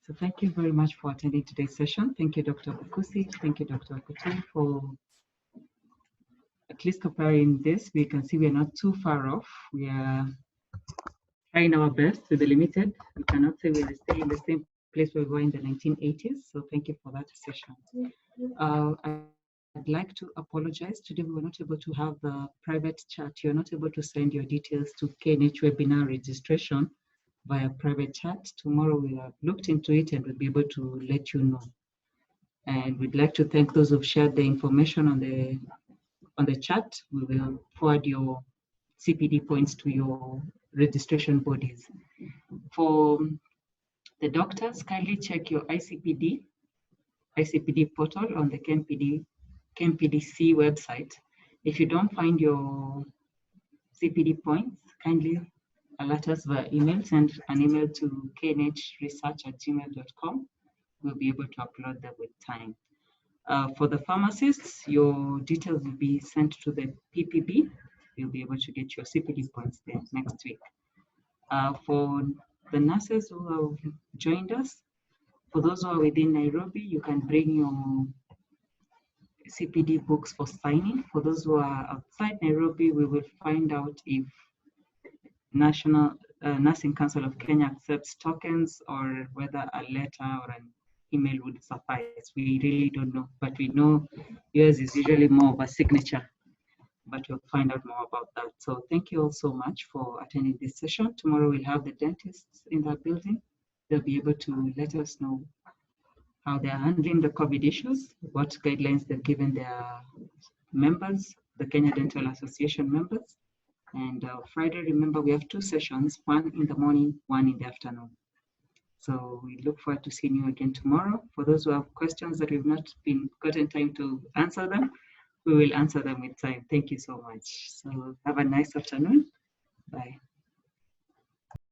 So thank you very much for attending today's session. Thank you, Dr. Bukusi. Thank you, Dr. Akutu, for at least comparing this. We can see we are not too far off. We are trying our best with the limited. We cannot say we are still in the same place we were in the 1980s. So thank you for that session. I'd like to apologize. Today we were not able to have the private chat. You're not able to send your details to KNH webinar registration via private chat. Tomorrow we have looked into it and we'll be able to let you know. And we'd like to thank those who've shared the information on the chat. We will forward your CPD points to your registration bodies. For the doctors, kindly check your ICPD portal on the KMPDC website. If you don't find your CPD points, kindly alert us via email. Send an email to knhresearch@gmail.com. We'll be able to upload them with time. For the pharmacists, your details will be sent to the PPB. You'll be able to get your CPD points there next week. For the nurses who have joined us, for those who are within Nairobi, you can bring your CPD books for signing. For those who are outside Nairobi, we will find out if National Nursing Council of Kenya accepts tokens or whether a letter or an email would suffice. We really don't know, but we know yours is usually more of a signature, but we'll find out more about that. So thank you all so much for attending this session. Tomorrow we'll have the dentists in that building. They'll be able to let us know how they're handling the COVID issues, what guidelines they've given their members, the Kenya Dental Association members. And Friday, remember, we have 2 sessions, one in the morning, one in the afternoon. So we look forward to seeing you again tomorrow. For those who have questions that we've not gotten time to answer them, we will answer them with time. Thank you so much. So have a nice afternoon. Bye.